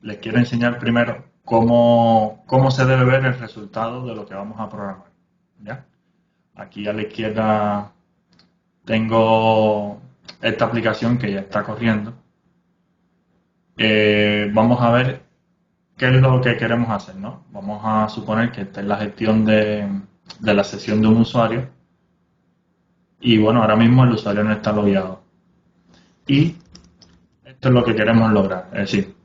les quiero enseñar primero cómo se debe ver el resultado de lo que vamos a programar. ¿Ya? Aquí a la izquierda tengo esta aplicación que ya está corriendo. Vamos a ver qué es lo que queremos hacer, ¿no? Vamos a suponer que esta es la gestión de la sesión de un usuario y bueno, ahora mismo el usuario no está logueado. Y esto es lo que queremos lograr, es decir,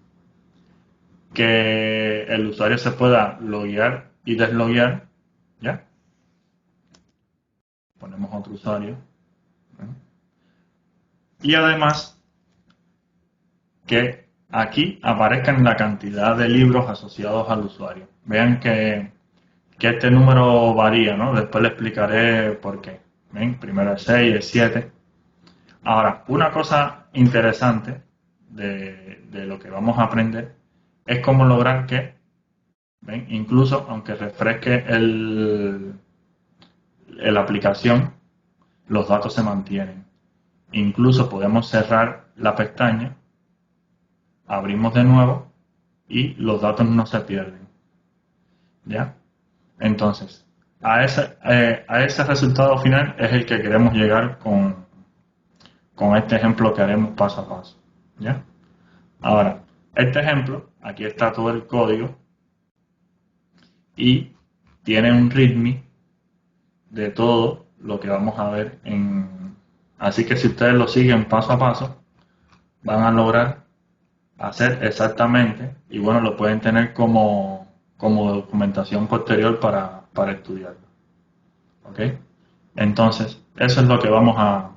que el usuario se pueda loguear y desloguear, ¿ya? Ponemos otro usuario. ¿no? Y además que aquí aparezcan la cantidad de libros asociados al usuario. Vean que este número varía, ¿no? Después le explicaré por qué. ¿Ven? Primero es 6, es 7. Ahora, una cosa interesante de lo que vamos a aprender es cómo lograr que, ¿ven? Incluso aunque refresque la aplicación, los datos se mantienen. Incluso podemos cerrar la pestaña, abrimos de nuevo y los datos no se pierden. ¿Ya? Entonces, a ese resultado final es el que queremos llegar con este ejemplo que haremos paso a paso. ¿Ya? Ahora, este ejemplo, aquí está todo el código y tiene un readme de todo lo que vamos a ver en... Así que si ustedes lo siguen paso a paso, van a lograr hacer exactamente, y bueno, lo pueden tener como documentación posterior para estudiarlo. ¿Ok? Entonces, eso es lo que vamos a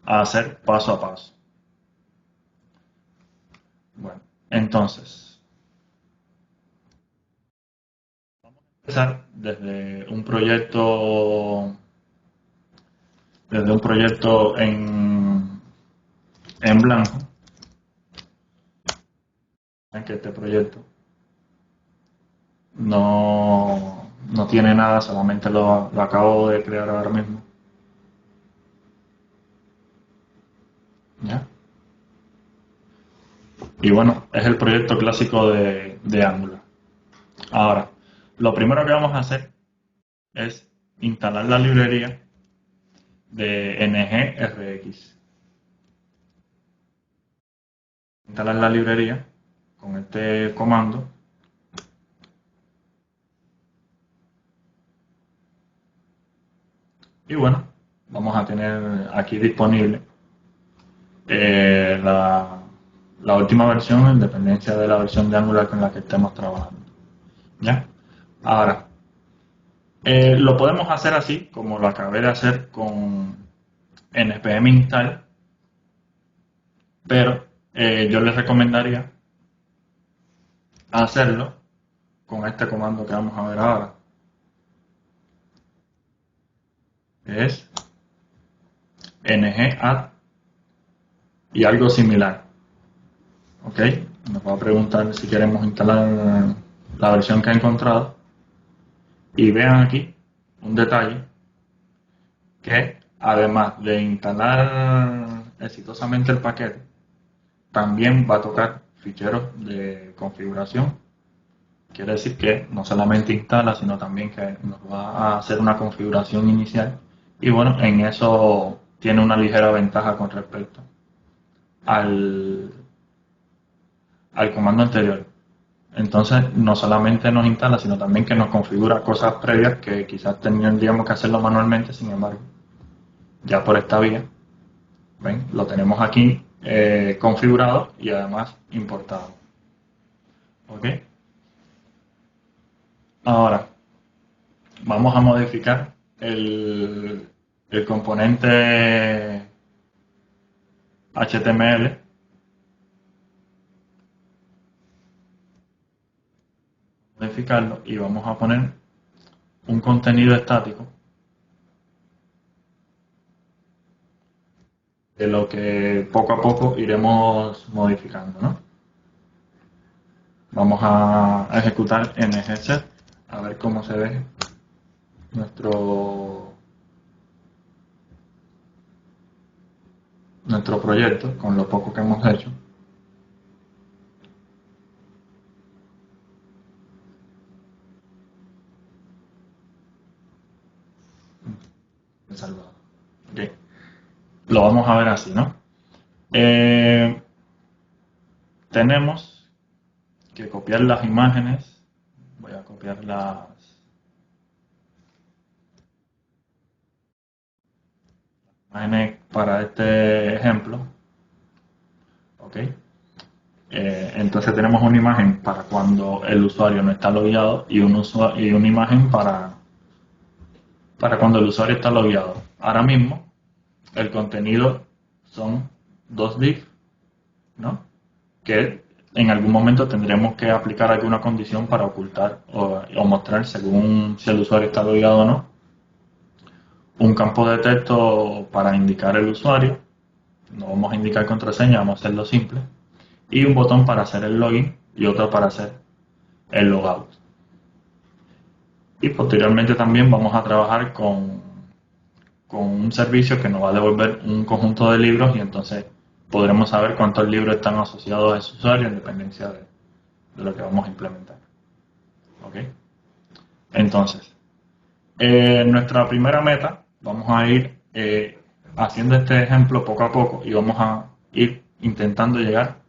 hacer paso a paso. Bueno, entonces, vamos a empezar desde un proyecto en blanco. En que este proyecto no tiene nada, solamente lo acabo de crear ahora mismo. ¿Ya? Y bueno, es el proyecto clásico de Angular. Ahora, lo primero que vamos a hacer es instalar la librería de NGRX. Instalar la librería con este comando. Y bueno, vamos a tener aquí disponible la última versión en dependencia de la versión de Angular con la que estemos trabajando. ¿Ya? Ahora, lo podemos hacer así, como lo acabé de hacer con npm install, pero yo les recomendaría hacerlo con este comando que vamos a ver ahora, que es ng-add y algo similar. ¿Ok? Nos va a preguntar si queremos instalar la versión que ha encontrado. Y vean aquí un detalle, que además de instalar exitosamente el paquete, también va a tocar ficheros de configuración. Quiere decir que no solamente instala, sino también que nos va a hacer una configuración inicial. Y bueno, en eso tiene una ligera ventaja con respecto al, al comando anterior. Entonces, no solamente nos instala, sino también que nos configura cosas previas que quizás tendríamos que hacerlo manualmente. Sin embargo, ya por esta vía, ¿ven? Lo tenemos aquí configurado y además importado. ¿Ok? Ahora, vamos a modificar el componente HTML. Modificarlo y vamos a poner un contenido estático de lo que poco a poco iremos modificando, ¿no? Vamos a ejecutar ngset a ver cómo se ve nuestro proyecto con lo poco que hemos hecho. Salvador. ¿Okay? Lo vamos a ver así, ¿no? Tenemos que copiar las imágenes. Voy a copiar las imágenes para este ejemplo. ¿Ok? Entonces tenemos una imagen para cuando el usuario no está logueado y una imagen para cuando el usuario está logueado. Ahora mismo el contenido son dos div, ¿no? Que en algún momento tendremos que aplicar alguna condición para ocultar o mostrar, según si el usuario está logueado o no, un campo de texto para indicar el usuario. No vamos a indicar contraseña, vamos a hacerlo simple. Y un botón para hacer el login y otro para hacer el logout. Y posteriormente también vamos a trabajar con un servicio que nos va a devolver un conjunto de libros y entonces podremos saber cuántos libros están asociados a ese usuario en dependencia de lo que vamos a implementar. ¿Ok? Entonces, nuestra primera meta, vamos a ir haciendo este ejemplo poco a poco y vamos a ir intentando llegar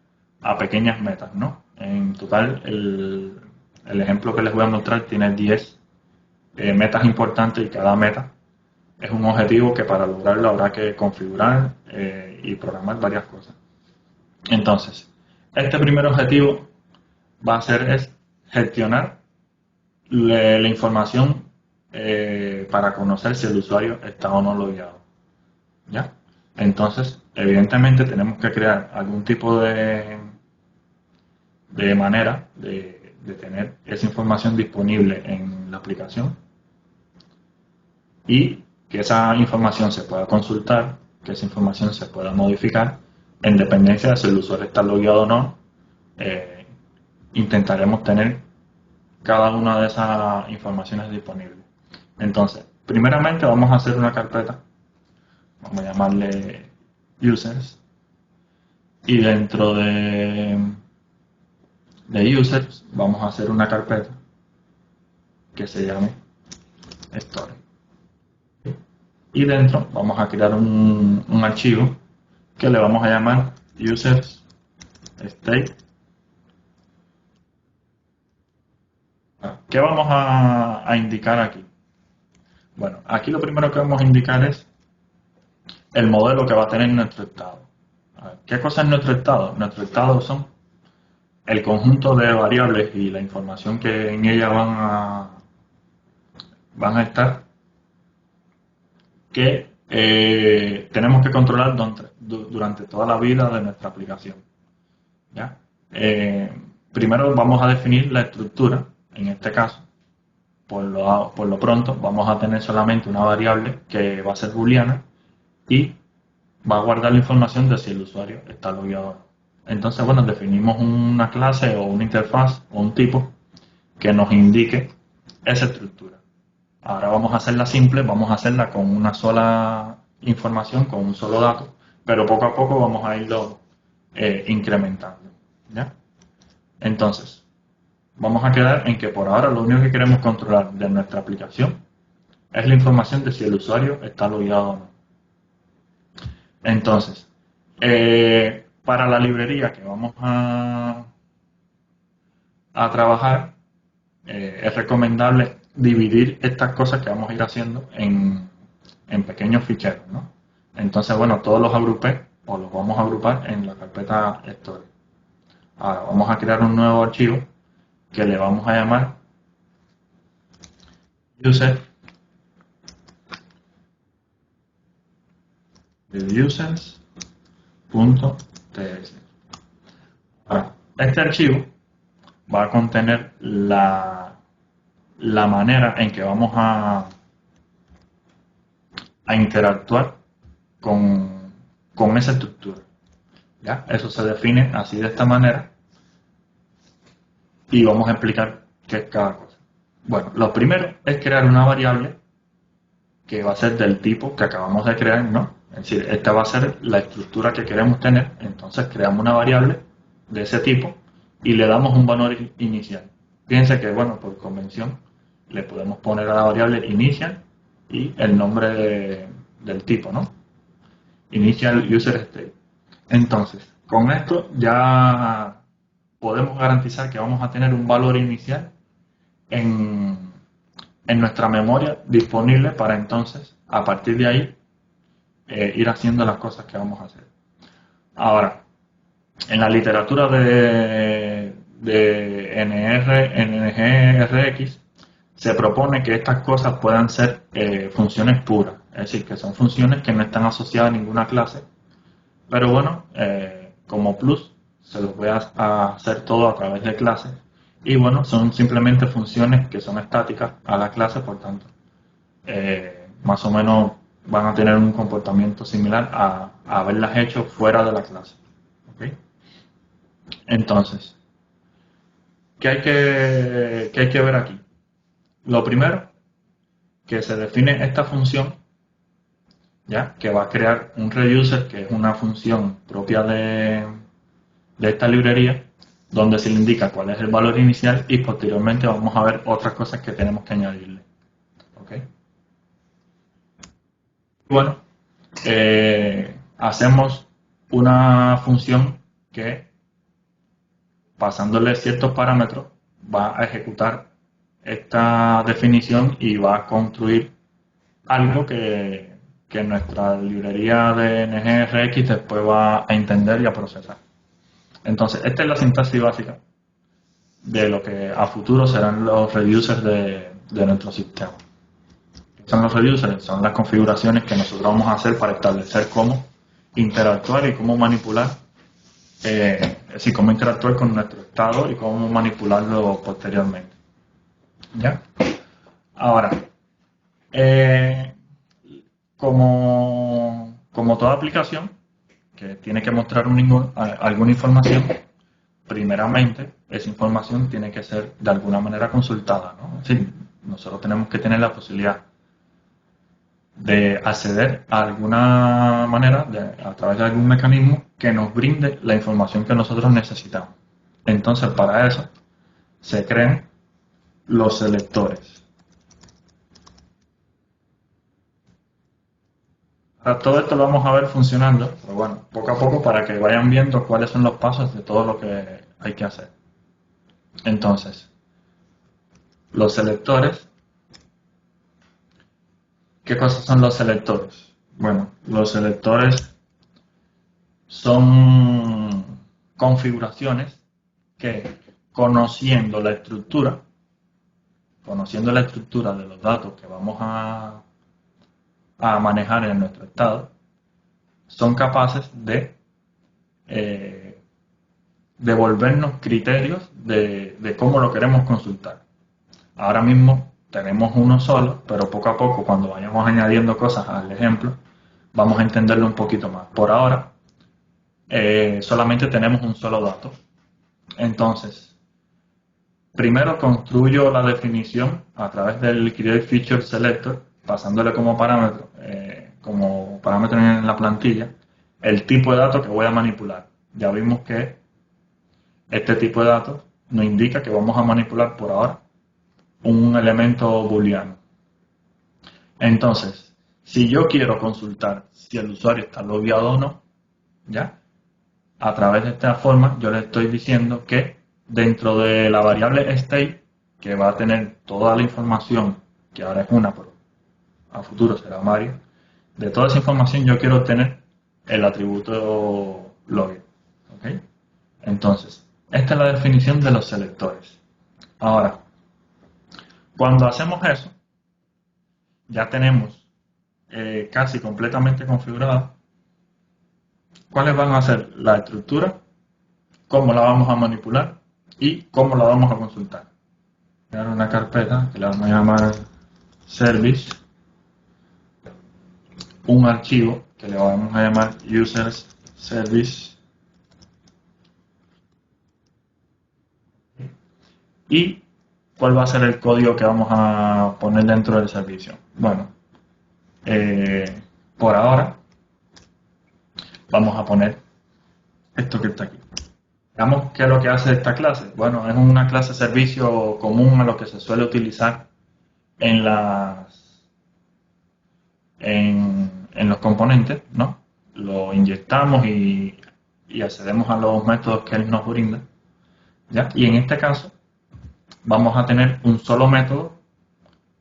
a pequeñas metas, ¿no? En total, el ejemplo que les voy a mostrar tiene 10 metas importantes y cada meta es un objetivo que para lograrlo habrá que configurar y programar varias cosas. Entonces, este primer objetivo va a ser gestionar la información para conocer si el usuario está o no logueado. ¿Ya? Entonces, evidentemente tenemos que crear algún tipo de manera de tener esa información disponible en la aplicación y que esa información se pueda consultar, que esa información se pueda modificar en dependencia de si el usuario está logueado o no. Intentaremos tener cada una de esas informaciones disponibles. Entonces, primeramente vamos a hacer una carpeta, vamos a llamarle users, y dentro de users vamos a hacer una carpeta que se llame story. Y dentro vamos a crear un archivo que le vamos a llamar users state. ¿Qué vamos a indicar aquí? Bueno, aquí lo primero que vamos a indicar es el modelo que va a tener nuestro estado. ¿Qué cosa es nuestro estado? Nuestro estado son el conjunto de variables y la información que en ella van a estar que tenemos que controlar durante toda la vida de nuestra aplicación. ¿Ya? Primero vamos a definir la estructura. En este caso, por lo pronto, vamos a tener solamente una variable que va a ser booleana y va a guardar la información de si el usuario está logueado o no. Entonces, bueno, definimos una clase o una interfaz o un tipo que nos indique esa estructura. Ahora vamos a hacerla simple, vamos a hacerla con una sola información, con un solo dato, pero poco a poco vamos a irlo incrementando. ¿Ya? Entonces, vamos a quedar en que por ahora lo único que queremos controlar de nuestra aplicación es la información de si el usuario está logueado o no. Entonces, para la librería que vamos a trabajar, es recomendable dividir estas cosas que vamos a ir haciendo en pequeños ficheros, ¿no? Entonces, bueno, todos los agrupé o los vamos a agrupar en la carpeta story. Ahora vamos a crear un nuevo archivo que le vamos a llamar user users.ts. Ahora, este archivo va a contener la manera en que vamos a interactuar con esa estructura. ¿Ya? Eso se define así de esta manera y vamos a explicar qué es cada cosa. Bueno, lo primero es crear una variable que va a ser del tipo que acabamos de crear, ¿no? Es decir, esta va a ser la estructura que queremos tener, entonces creamos una variable de ese tipo y le damos un valor inicial. Fíjense que, bueno, por convención le podemos poner a la variable inicial y el nombre del tipo, ¿no? Initial User State. Entonces, con esto ya podemos garantizar que vamos a tener un valor inicial en nuestra memoria disponible para entonces, a partir de ahí, ir haciendo las cosas que vamos a hacer. Ahora, en la literatura de NGRX se propone que estas cosas puedan ser funciones puras, es decir, que son funciones que no están asociadas a ninguna clase, pero bueno, como plus se los voy a hacer todo a través de clases y bueno, son simplemente funciones que son estáticas a la clase, por tanto, más o menos van a tener un comportamiento similar a haberlas hecho fuera de la clase. ¿Okay? Entonces, ¿qué hay que ver aquí? Lo primero, que se define esta función, ¿ya? Que va a crear un reducer, que es una función propia de esta librería, donde se le indica cuál es el valor inicial y posteriormente vamos a ver otras cosas que tenemos que añadirle. ¿Okay? Bueno, hacemos una función que, pasándole ciertos parámetros, va a ejecutar esta definición y va a construir algo que nuestra librería de NGRX después va a entender y a procesar. Entonces, esta es la sintaxis básica de lo que a futuro serán los reducers de nuestro sistema. ¿Qué son los reducers? Son las configuraciones que nosotros vamos a hacer para establecer cómo interactuar y cómo manipular, es decir, cómo interactuar con nuestro estado y cómo manipularlo posteriormente. ¿Ya? Ahora, como toda aplicación que tiene que mostrar alguna información, primeramente esa información tiene que ser de alguna manera consultada, ¿no? Es decir, nosotros tenemos que tener la posibilidad de acceder a alguna manera, a través de algún mecanismo que nos brinde la información que nosotros necesitamos. Entonces, para eso se crean los selectores. Ahora, todo esto lo vamos a ver funcionando, pero bueno, poco a poco para que vayan viendo cuáles son los pasos de todo lo que hay que hacer. Entonces, los selectores. ¿Qué cosas son los selectores? Bueno, los selectores son configuraciones que, conociendo la estructura de los datos que vamos a manejar en nuestro estado, son capaces de devolvernos criterios de cómo lo queremos consultar. Ahora mismo tenemos uno solo, pero poco a poco, cuando vayamos añadiendo cosas al ejemplo, vamos a entenderlo un poquito más. Por ahora, solamente tenemos un solo dato. Entonces, primero construyo la definición a través del Create Feature Selector, pasándole como parámetro en la plantilla, el tipo de dato que voy a manipular. Ya vimos que este tipo de datos nos indica que vamos a manipular por ahora un elemento booleano. Entonces, si yo quiero consultar si el usuario está logueado o no, ¿ya? A través de esta forma yo le estoy diciendo que dentro de la variable state, que va a tener toda la información, que ahora es una, pero a futuro será Mario, de toda esa información yo quiero obtener el atributo login. ¿Okay? Entonces, esta es la definición de los selectores. Ahora, cuando hacemos eso, ya tenemos casi completamente configurada cuáles van a ser la estructura, cómo la vamos a manipular y cómo la vamos a consultar. Voy a dar una carpeta que la vamos a llamar service, un archivo que le vamos a llamar users service y cuál va a ser el código que vamos a poner dentro del servicio. Bueno, por ahora vamos a poner esto que está aquí. Veamos qué es lo que hace esta clase. Bueno, es una clase servicio común a lo que se suele utilizar en en los componentes, ¿no? Lo inyectamos y accedemos a los métodos que él nos brinda, ¿ya? Y en este caso vamos a tener un solo método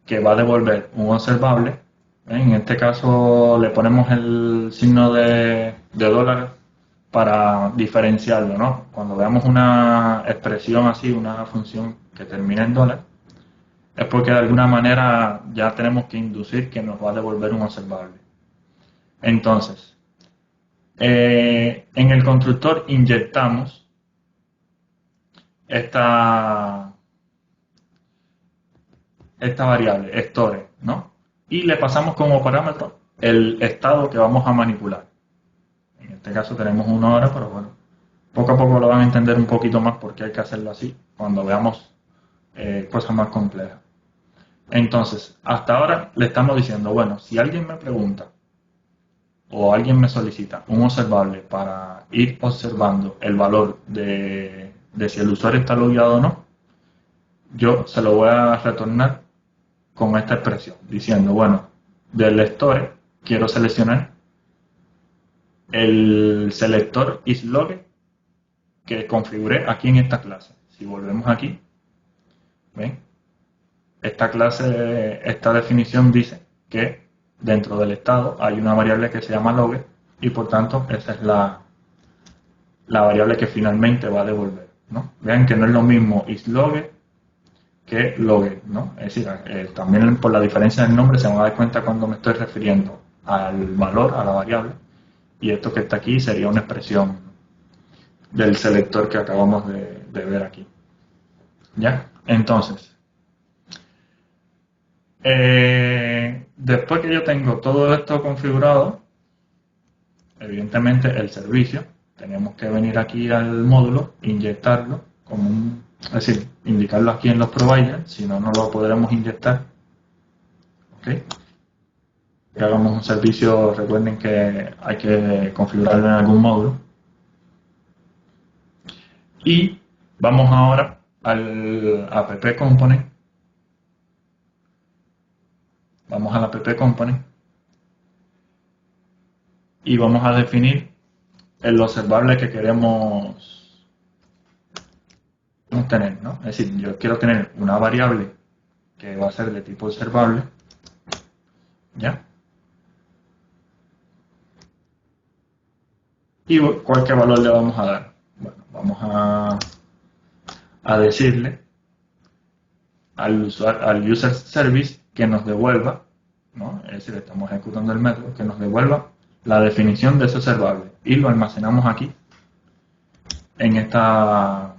que va a devolver un observable. En este caso le ponemos el signo de dólar para diferenciarlo, ¿no? Cuando veamos una expresión así, una función que termina en dólar, es porque de alguna manera ya tenemos que inducir que nos va a devolver un observable. Entonces, en el constructor inyectamos esta variable, store, ¿no? Y le pasamos como parámetro el estado que vamos a manipular. En este caso tenemos 1 hora, pero bueno, poco a poco lo van a entender un poquito más porque hay que hacerlo así cuando veamos cosas más complejas. Entonces, hasta ahora le estamos diciendo, bueno, si alguien me pregunta o alguien me solicita un observable para ir observando el valor de si el usuario está logueado o no, yo se lo voy a retornar con esta expresión, diciendo, bueno, del store quiero seleccionar el selector isLogger que configuré aquí en esta clase. Si volvemos aquí, ¿ven? Esta clase, esta definición dice que dentro del estado hay una variable que se llama logger y por tanto esa es la variable que finalmente va a devolver, ¿no? Vean que no es lo mismo isLogger que logger, ¿no? Es decir, también por la diferencia del nombre se van a dar cuenta cuando me estoy refiriendo al valor, a la variable, y esto que está aquí sería una expresión del selector que acabamos de ver aquí. ¿Ya? Entonces, después que yo tengo todo esto configurado, evidentemente el servicio, tenemos que venir aquí al módulo, inyectarlo, es decir, indicarlo aquí en los providers, si no, no lo podremos inyectar. ¿Okay? Que hagamos un servicio, recuerden que hay que configurarlo en algún módulo. Y vamos ahora al app component. Vamos al app component y vamos a definir el observable que queremos tener, ¿no? Es decir, yo quiero tener una variable que va a ser de tipo observable, ¿ya? Y cualquier valor le vamos a dar. Bueno, vamos a decirle al user service que nos devuelva, ¿no? Es decir, estamos ejecutando el método, que nos devuelva la definición de ese observable y lo almacenamos aquí en esta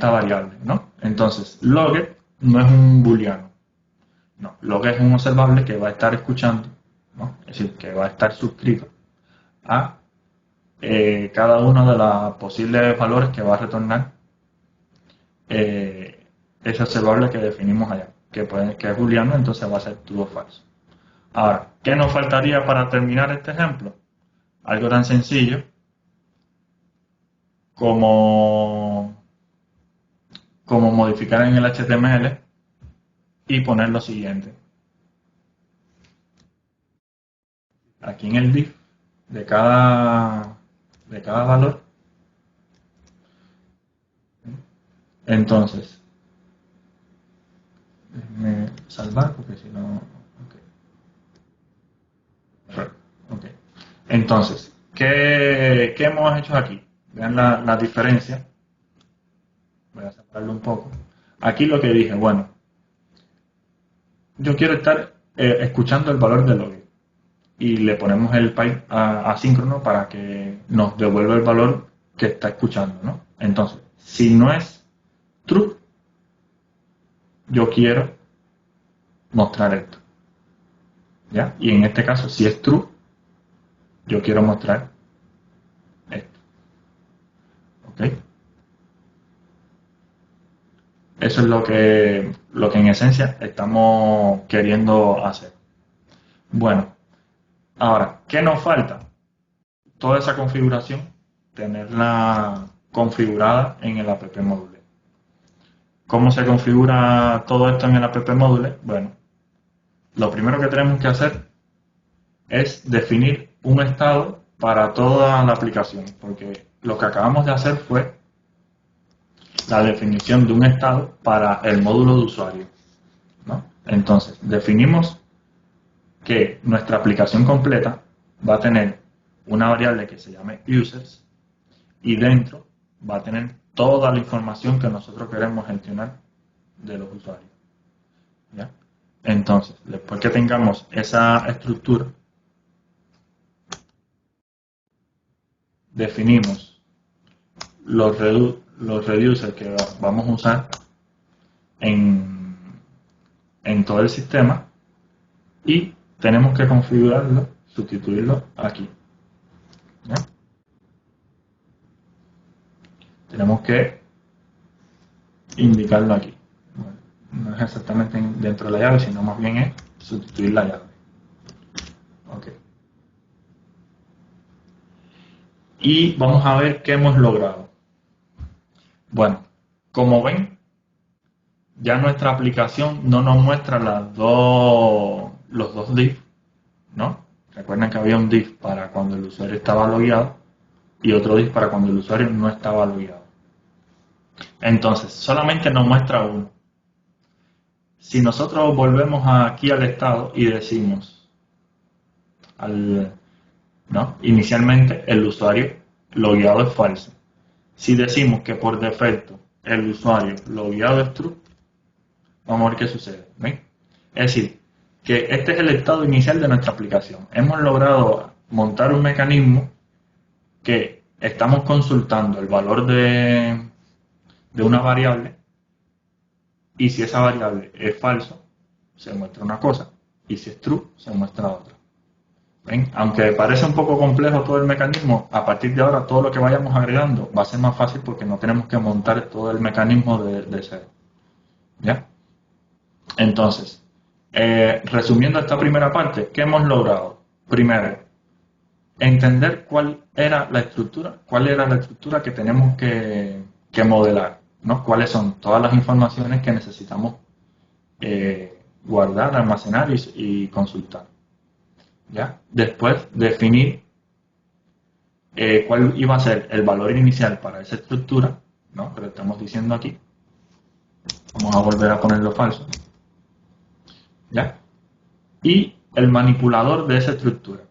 variable, ¿no? Entonces, logger no es un booleano, no, logger es un observable que va a estar escuchando, ¿no? Es decir, que va a estar suscrito a cada uno de los posibles valores que va a retornar ese observable que definimos allá, que es booleano, entonces va a ser true o falso. Ahora, ¿qué nos faltaría para terminar este ejemplo? Algo tan sencillo como modificar en el HTML y poner lo siguiente. Aquí en el div de cada valor. Entonces, déjenme salvar porque si no... Okay. Entonces, ¿qué hemos hecho aquí? Vean la diferencia. Voy a separarlo un poco. Aquí lo que dije, bueno, yo quiero estar escuchando el valor de login y le ponemos el pipe asíncrono para que nos devuelva el valor que está escuchando, ¿no? Entonces, si no es true, yo quiero mostrar esto, ¿ya? Y en este caso, si es true, yo quiero mostrar esto, ¿ok? Eso es lo que en esencia estamos queriendo hacer. Bueno, ahora, ¿qué nos falta? Toda esa configuración, tenerla configurada en el app module. ¿Cómo se configura todo esto en el app module? Bueno, lo primero que tenemos que hacer es definir un estado para toda la aplicación, porque lo que acabamos de hacer fue la definición de un estado para el módulo de usuario, ¿no? Entonces, definimos que nuestra aplicación completa va a tener una variable que se llame users y dentro va a tener toda la información que nosotros queremos gestionar de los usuarios, ¿ya? Entonces, después que tengamos esa estructura, definimos los reducers que vamos a usar en todo el sistema y tenemos que configurarlo, sustituirlo aquí, ¿ya? Tenemos que indicarlo aquí. Bueno, no es exactamente dentro de la llave, sino más bien es sustituir la llave. Okay. Y vamos a ver qué hemos logrado. Bueno, como ven, ya nuestra aplicación no nos muestra los dos div, ¿no? Recuerden que había un div para cuando el usuario estaba logueado y otro div para cuando el usuario no estaba logueado. Entonces, solamente nos muestra uno. Si nosotros volvemos aquí al estado y decimos, ¿no? Inicialmente el usuario logueado es falso. Si decimos que por defecto el usuario logueado es true, vamos a ver qué sucede. ¿Ven? Es decir, que este es el estado inicial de nuestra aplicación. Hemos logrado montar un mecanismo que estamos consultando el valor de una variable y si esa variable es falso, se muestra una cosa y si es true, se muestra otra. ¿Ven? Aunque parece un poco complejo todo el mecanismo, a partir de ahora todo lo que vayamos agregando va a ser más fácil porque no tenemos que montar todo el mecanismo de cero. ¿Ya? Entonces, resumiendo esta primera parte, ¿qué hemos logrado? Primero, entender cuál era la estructura que tenemos que modelar, ¿no? Cuáles son todas las informaciones que necesitamos guardar, almacenar y consultar. ¿Ya? Después, definir cuál iba a ser el valor inicial para esa estructura, ¿no? Que lo estamos diciendo aquí. Vamos a volver a ponerlo falso. ¿Ya? Y el manipulador de esa estructura.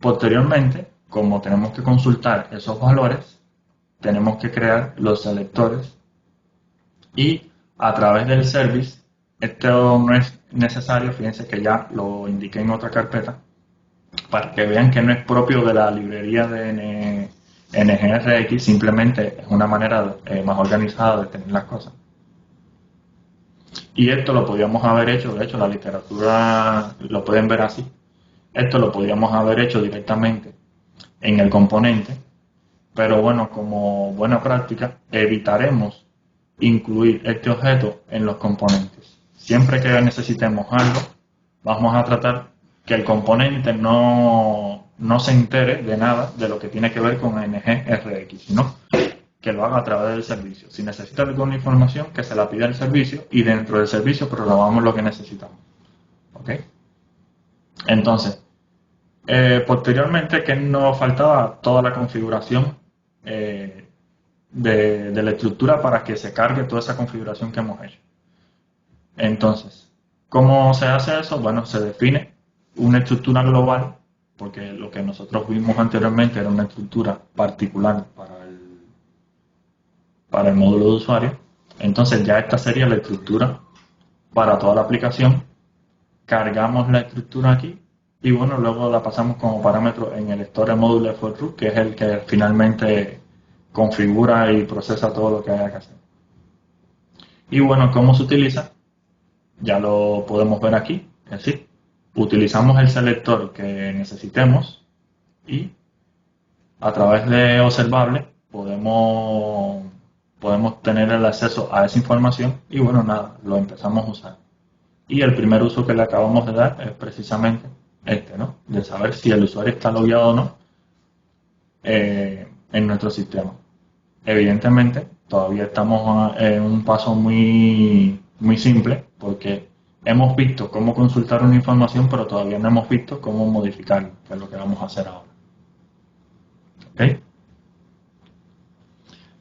Posteriormente, como tenemos que consultar esos valores, tenemos que crear los selectores y a través del service, esto no es necesario, fíjense que ya lo indiqué en otra carpeta, para que vean que no es propio de la librería de NGRX, simplemente es una manera más organizada de tener las cosas. Y esto lo podíamos haber hecho, de hecho la literatura lo pueden ver así, esto lo podíamos haber hecho directamente en el componente, pero bueno, como buena práctica, evitaremos incluir este objeto en los componentes. Siempre que necesitemos algo, vamos a tratar que el componente no se entere de nada de lo que tiene que ver con NGRX, sino que lo haga a través del servicio. Si necesita alguna información, que se la pida el servicio y dentro del servicio programamos lo que necesitamos. ¿Ok? Entonces, posteriormente, que nos faltaba toda la configuración de la estructura para que se cargue toda esa configuración que hemos hecho. Entonces, ¿cómo se hace eso? Bueno, se define una estructura global, porque lo que nosotros vimos anteriormente era una estructura particular para el módulo de usuario. Entonces ya esta sería la estructura para toda la aplicación. Cargamos la estructura aquí y bueno, luego la pasamos como parámetro en el store module for root, que es el que finalmente configura y procesa todo lo que haya que hacer. Y bueno, ¿cómo se utiliza? Ya lo podemos ver aquí, es decir, utilizamos el selector que necesitemos y a través de observable podemos tener el acceso a esa información y bueno, nada, lo empezamos a usar. Y el primer uso que le acabamos de dar es precisamente este, ¿no? De saber si el usuario está logueado o no en nuestro sistema. Evidentemente, todavía estamos en un paso muy simple porque Hemos visto cómo consultar una información, pero todavía no hemos visto cómo modificarla, que es lo que vamos a hacer ahora. ¿Ok?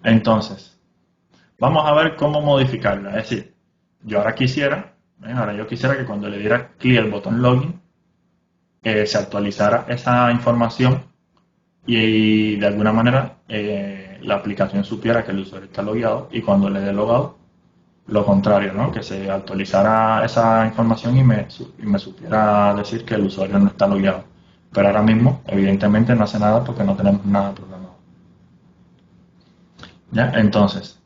Entonces, vamos a ver cómo modificarla. Es decir, yo ahora quisiera, ahora yo quisiera que cuando le diera clic al botón login, se actualizara esa información y de alguna manera la aplicación supiera que el usuario está logueado y cuando le dé logout, lo contrario, ¿no? Que se actualizara esa información y me supiera decir que el usuario no está logueado. Pero ahora mismo, evidentemente, no hace nada porque no tenemos nada programado. ¿Ya? Entonces,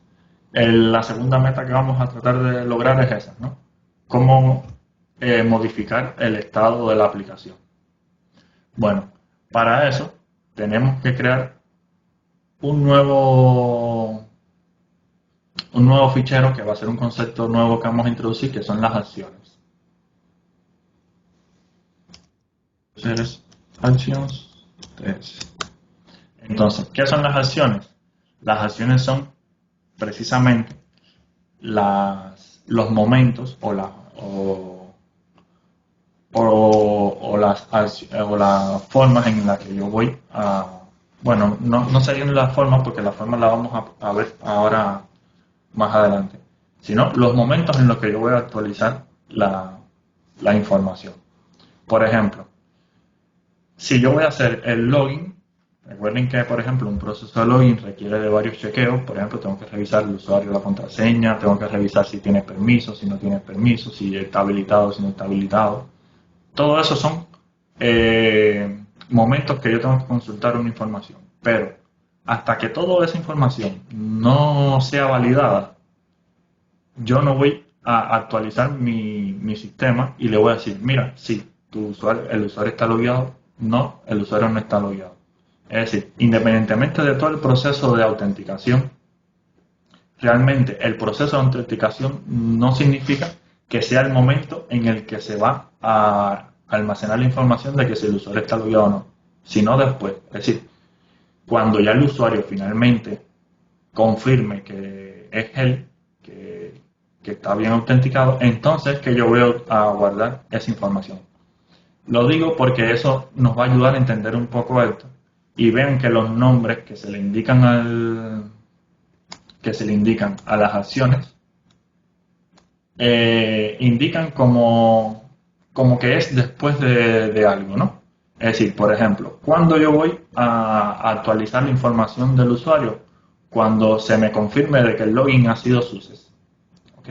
la segunda meta que vamos a tratar de lograr es esa, ¿no? Cómo modificar el estado de la aplicación. Bueno, para eso tenemos que crear un nuevo fichero que va a ser un concepto nuevo que vamos a introducir, que son las acciones. Actions. Entonces, ¿qué son las acciones? Las acciones son precisamente los momentos o las formas en las que yo voy a... Bueno, no serían las formas porque las formas las vamos a ver ahora más adelante, sino los momentos en los que yo voy a actualizar la información. Por ejemplo, si yo voy a hacer el login, recuerden que, por ejemplo, un proceso de login requiere de varios chequeos. Por ejemplo, tengo que revisar el usuario, la contraseña, tengo que revisar si tiene permiso, si no tiene permiso, si está habilitado, si no está habilitado. Todo eso son momentos que yo tengo que consultar una información. Pero hasta que toda esa información no sea validada, yo no voy a actualizar mi sistema y le voy a decir, mira, sí, el usuario está logueado, no, el usuario no está logueado. Es decir, independientemente de todo el proceso de autenticación, realmente el proceso de autenticación no significa que sea el momento en el que se va a almacenar la información de que si el usuario está logueado o no, sino después. Es decir, cuando ya el usuario finalmente confirme que es él, que está bien autenticado, entonces que yo voy a guardar esa información. Lo digo porque eso nos va a ayudar a entender un poco esto y vean que los nombres que se le indican a las acciones indican como que es después de algo, ¿no? Es decir, por ejemplo, cuando yo voy a actualizar la información del usuario, cuando se me confirme de que el login ha sido success. ¿Ok?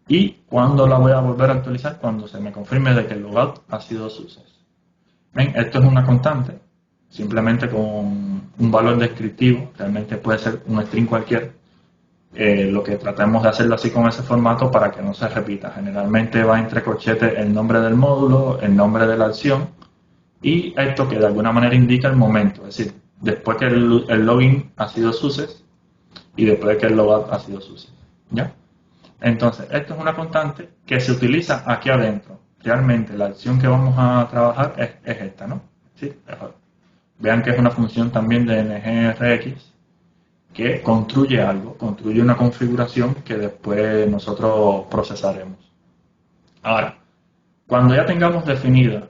Y cuando la voy a volver a actualizar, cuando se me confirme de que el logout ha sido success. ¿Ven? Esto es una constante, simplemente con un valor descriptivo, realmente puede ser un string cualquiera. Lo que tratamos de hacerlo así con ese formato para que no se repita. Generalmente va entre corchetes el nombre del módulo, el nombre de la acción y esto que de alguna manera indica el momento, es decir, después que el login ha sido success y después de que el logout ha sido success. ¿Ya? Entonces, esto es una constante que se utiliza aquí adentro. Realmente la acción que vamos a trabajar es esta, ¿no? ¿Sí? Vean que es una función también de NGRX que construye algo, construye una configuración que después nosotros procesaremos. Ahora, cuando ya tengamos definidos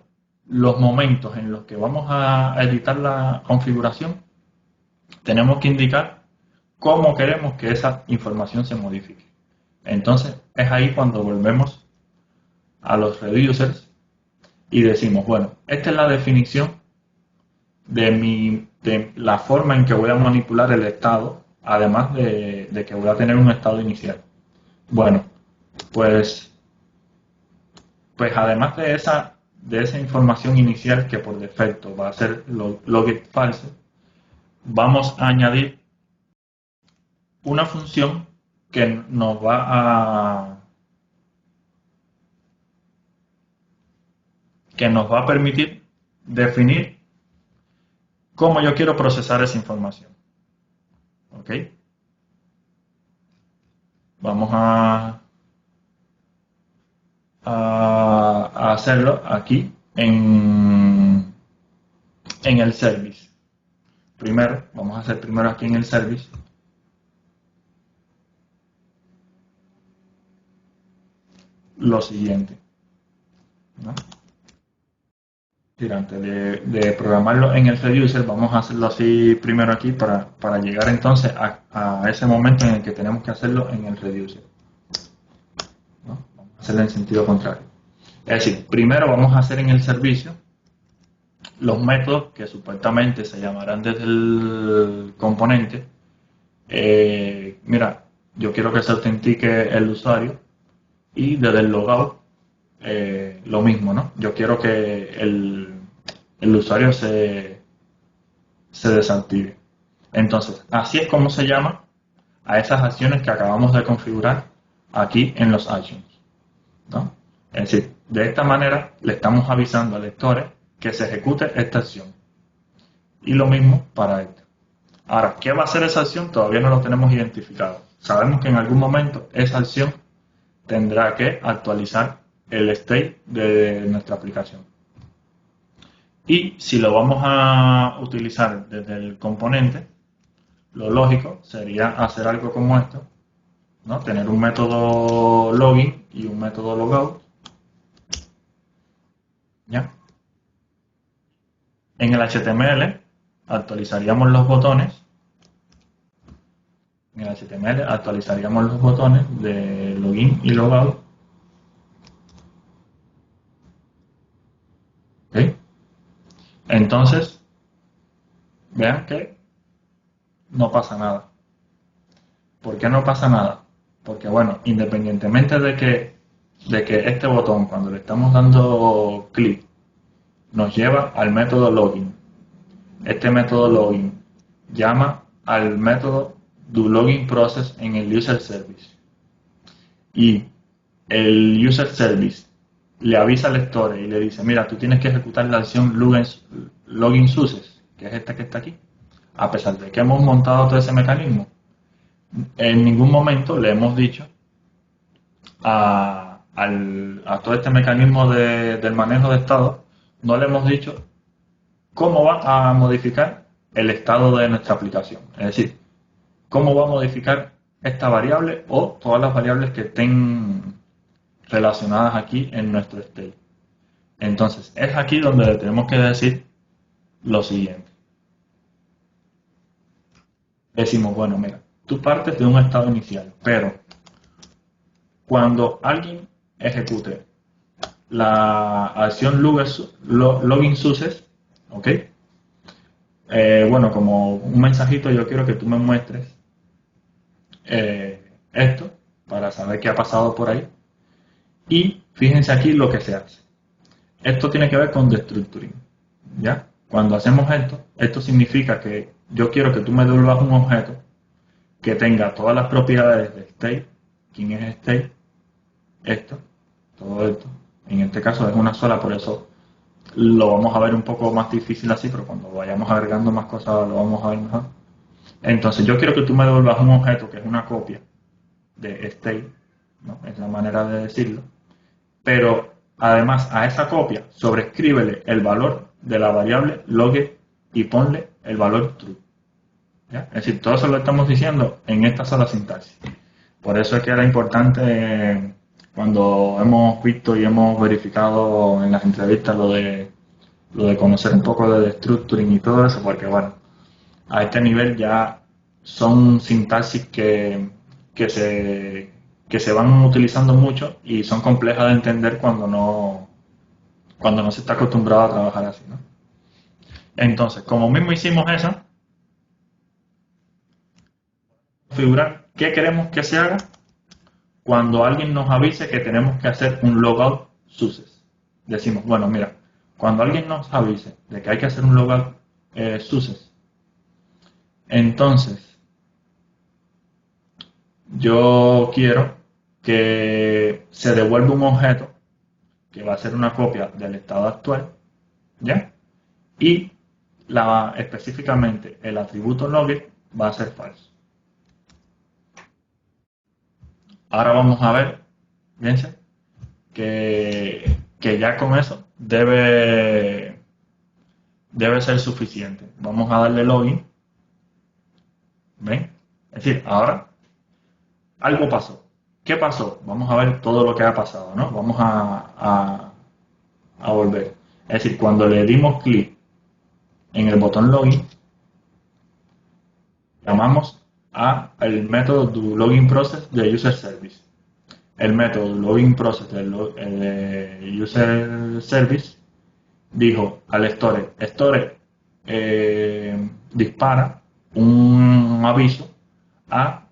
los momentos en los que vamos a editar la configuración, tenemos que indicar cómo queremos que esa información se modifique. Entonces, es ahí cuando volvemos a los reducers y decimos, bueno, esta es la definición de la forma en que voy a manipular el estado, además de que voy a tener un estado inicial. Bueno, pues además de esa información inicial que por defecto va a ser logit false, vamos a añadir una función que nos va a permitir definir cómo yo quiero procesar esa información. ¿Ok? Vamos a hacerlo aquí en el service. Primero, vamos a hacer primero aquí en el service. lo siguiente, ¿no? Antes de programarlo en el reducer, vamos a hacerlo así primero aquí para llegar entonces a ese momento en el que tenemos que hacerlo en el reducer, ¿no? Vamos a hacerlo en sentido contrario. Es decir, primero vamos a hacer en el servicio los métodos que supuestamente se llamarán desde el componente. Mira, yo quiero que se autentique el usuario, y desde el logout lo mismo, ¿no? Yo quiero que el usuario se desactive. Entonces, así es como se llama a esas acciones que acabamos de configurar aquí en los actions, ¿no? Es decir, de esta manera le estamos avisando al lector que se ejecute esta acción. Y lo mismo para esta. Ahora, ¿qué va a hacer esa acción? Todavía no lo tenemos identificado. Sabemos que en algún momento esa acción tendrá que actualizar el state de nuestra aplicación. Y si lo vamos a utilizar desde el componente, lo lógico sería hacer algo como esto, ¿no? Tener un método login y un método logout, ¿ya? En el HTML actualizaríamos los botones. En el HTML actualizaríamos los botones de login y logout. ¿Okay? Entonces, vean que no pasa nada. ¿Por qué no pasa nada? Porque, bueno, independientemente de que este botón, cuando le estamos dando clic, nos lleva al método login. Este método login llama al método doLoginProcess en el user service. Y el user service le avisa al lector y le dice, mira, tú tienes que ejecutar la acción LoginSuccess, que es esta que está aquí. A pesar de que hemos montado todo ese mecanismo, en ningún momento le hemos dicho a todo este mecanismo del manejo de estado, no le hemos dicho cómo va a modificar el estado de nuestra aplicación. Es decir, cómo va a modificar esta variable o todas las variables que estén relacionadas aquí en nuestro state. Entonces, es aquí donde le tenemos que decir lo siguiente. Decimos, bueno, mira, tú partes de un estado inicial, pero cuando alguien ejecute la acción LoginSuccess, ¿ok? Bueno, como un mensajito, yo quiero que tú me muestres esto para saber qué ha pasado por ahí. Y fíjense aquí lo que se hace. Esto tiene que ver con destructuring, ¿ya? Cuando hacemos esto, esto significa que yo quiero que tú me devuelvas un objeto que tenga todas las propiedades de state. ¿Quién es state? Esto, todo esto. En este caso es una sola, por eso lo vamos a ver un poco más difícil así, pero cuando vayamos agregando más cosas lo vamos a ver mejor. Entonces yo quiero que tú me devuelvas un objeto que es una copia de state, ¿no? Es la manera de decirlo. Pero además a esa copia sobrescríbele el valor de la variable logget y ponle el valor true, ¿ya? Es decir, todo eso lo estamos diciendo en esta sola sintaxis. Por eso es que era importante cuando hemos visto y hemos verificado en las entrevistas lo de conocer un poco de destructuring y todo eso, porque bueno, a este nivel ya son sintaxis que se van utilizando mucho y son complejas de entender cuando no se está acostumbrado a trabajar así, ¿no? Entonces, como mismo hicimos eso, configurar qué queremos que se haga cuando alguien nos avise que tenemos que hacer un logout success. Decimos, bueno, mira, cuando alguien nos avise de que hay que hacer un logout success, entonces yo quiero que se devuelva un objeto que va a ser una copia del estado actual, ¿ya? Y específicamente el atributo logget va a ser falso. Ahora vamos a ver, fíjense, que ya con eso debe ser suficiente. Vamos a darle login. ¿Ven? Es decir, ahora algo pasó. ¿Qué pasó? Vamos a ver todo lo que ha pasado, ¿no? Vamos a volver. Es decir, cuando le dimos clic en el botón login, llamamos al método do login process de user service. El método login process de user service dijo al store dispara un aviso a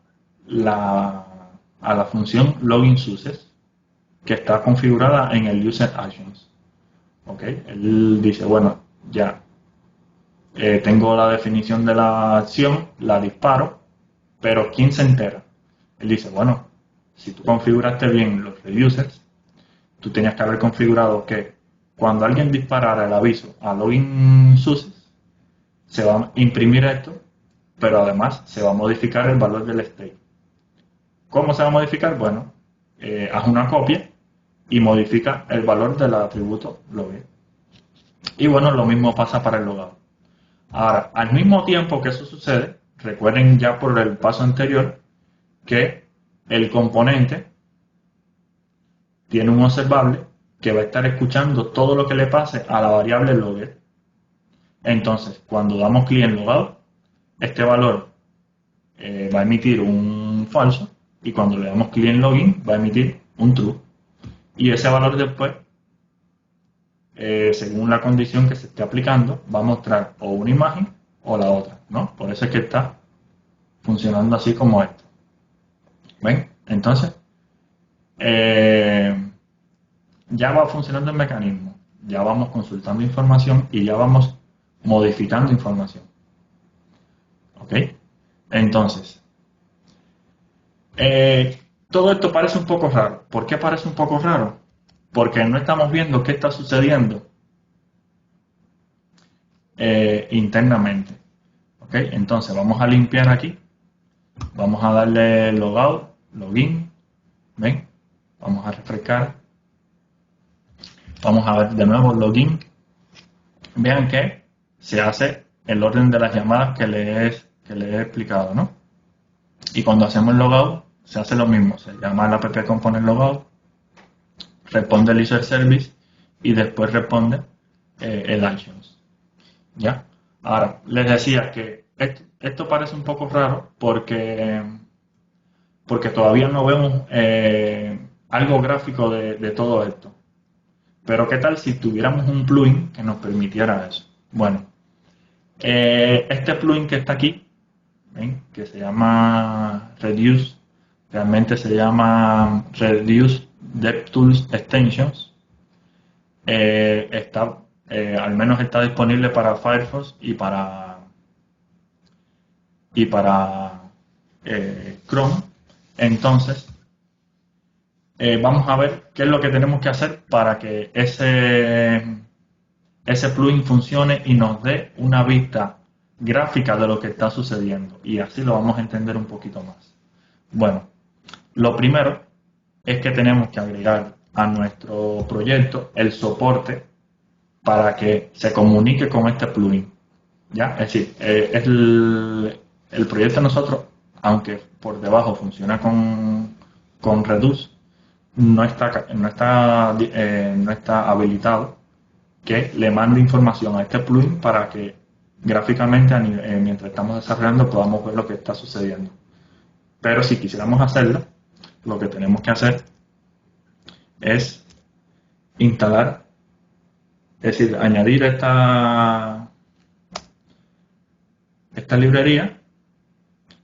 la función login success que está configurada en el user actions. ¿Ok? Él dice, bueno, ya tengo la definición de la acción, la disparo, pero ¿quién se entera? Él dice, bueno, si tú configuraste bien los reusers, tú tenías que haber configurado que cuando alguien disparara el aviso a login success, se va a imprimir esto, pero además se va a modificar el valor del state. ¿Cómo se va a modificar? Bueno, haz una copia y modifica el valor del atributo login. Y bueno, lo mismo pasa para el logout. Ahora, al mismo tiempo que eso sucede, recuerden ya por el paso anterior que el componente tiene un observable que va a estar escuchando todo lo que le pase a la variable logger. Entonces, cuando damos clic en logout, este valor va a emitir un falso y cuando le damos clic en login va a emitir un true. Y ese valor después, según la condición que se esté aplicando, va a mostrar o una imagen o la otra, ¿no? Por eso es que está funcionando así como esto. ¿Ven? Entonces, ya va funcionando el mecanismo, ya vamos consultando información y ya vamos modificando información. ¿Ok? Entonces, todo esto parece un poco raro. ¿Por qué parece un poco raro? Porque no estamos viendo qué está sucediendo internamente. ¿Ok? Entonces, vamos a limpiar aquí. Vamos a darle logout, login. ¿Ven? Vamos a refrescar. Vamos a ver de nuevo login. Vean que se hace el orden de las llamadas que les he explicado, ¿no? Y cuando hacemos logout, se hace lo mismo. Se llama la app component logout, responde el user service y después responde el actions. ¿Ya? Ahora, les decía que esto parece un poco raro porque todavía no vemos algo gráfico de todo esto. Pero ¿qué tal si tuviéramos un plugin que nos permitiera eso? Bueno, este plugin que está aquí, ¿ven? Que se llama Reduce, realmente se llama Reduce DevTools Extensions, al menos está disponible para Firefox y para Chrome. Entonces, vamos a ver qué es lo que tenemos que hacer para que ese plugin funcione y nos dé una vista gráfica de lo que está sucediendo. Y así lo vamos a entender un poquito más. Bueno, lo primero es que tenemos que agregar a nuestro proyecto el soporte para que se comunique con este plugin. ¿Ya? Es decir, el proyecto de nosotros, aunque por debajo funciona con Reduce, no está habilitado que le mande información a este plugin para que gráficamente mientras estamos desarrollando podamos ver lo que está sucediendo. Pero si quisiéramos hacerlo, lo que tenemos que hacer es instalar, es decir, añadir esta librería.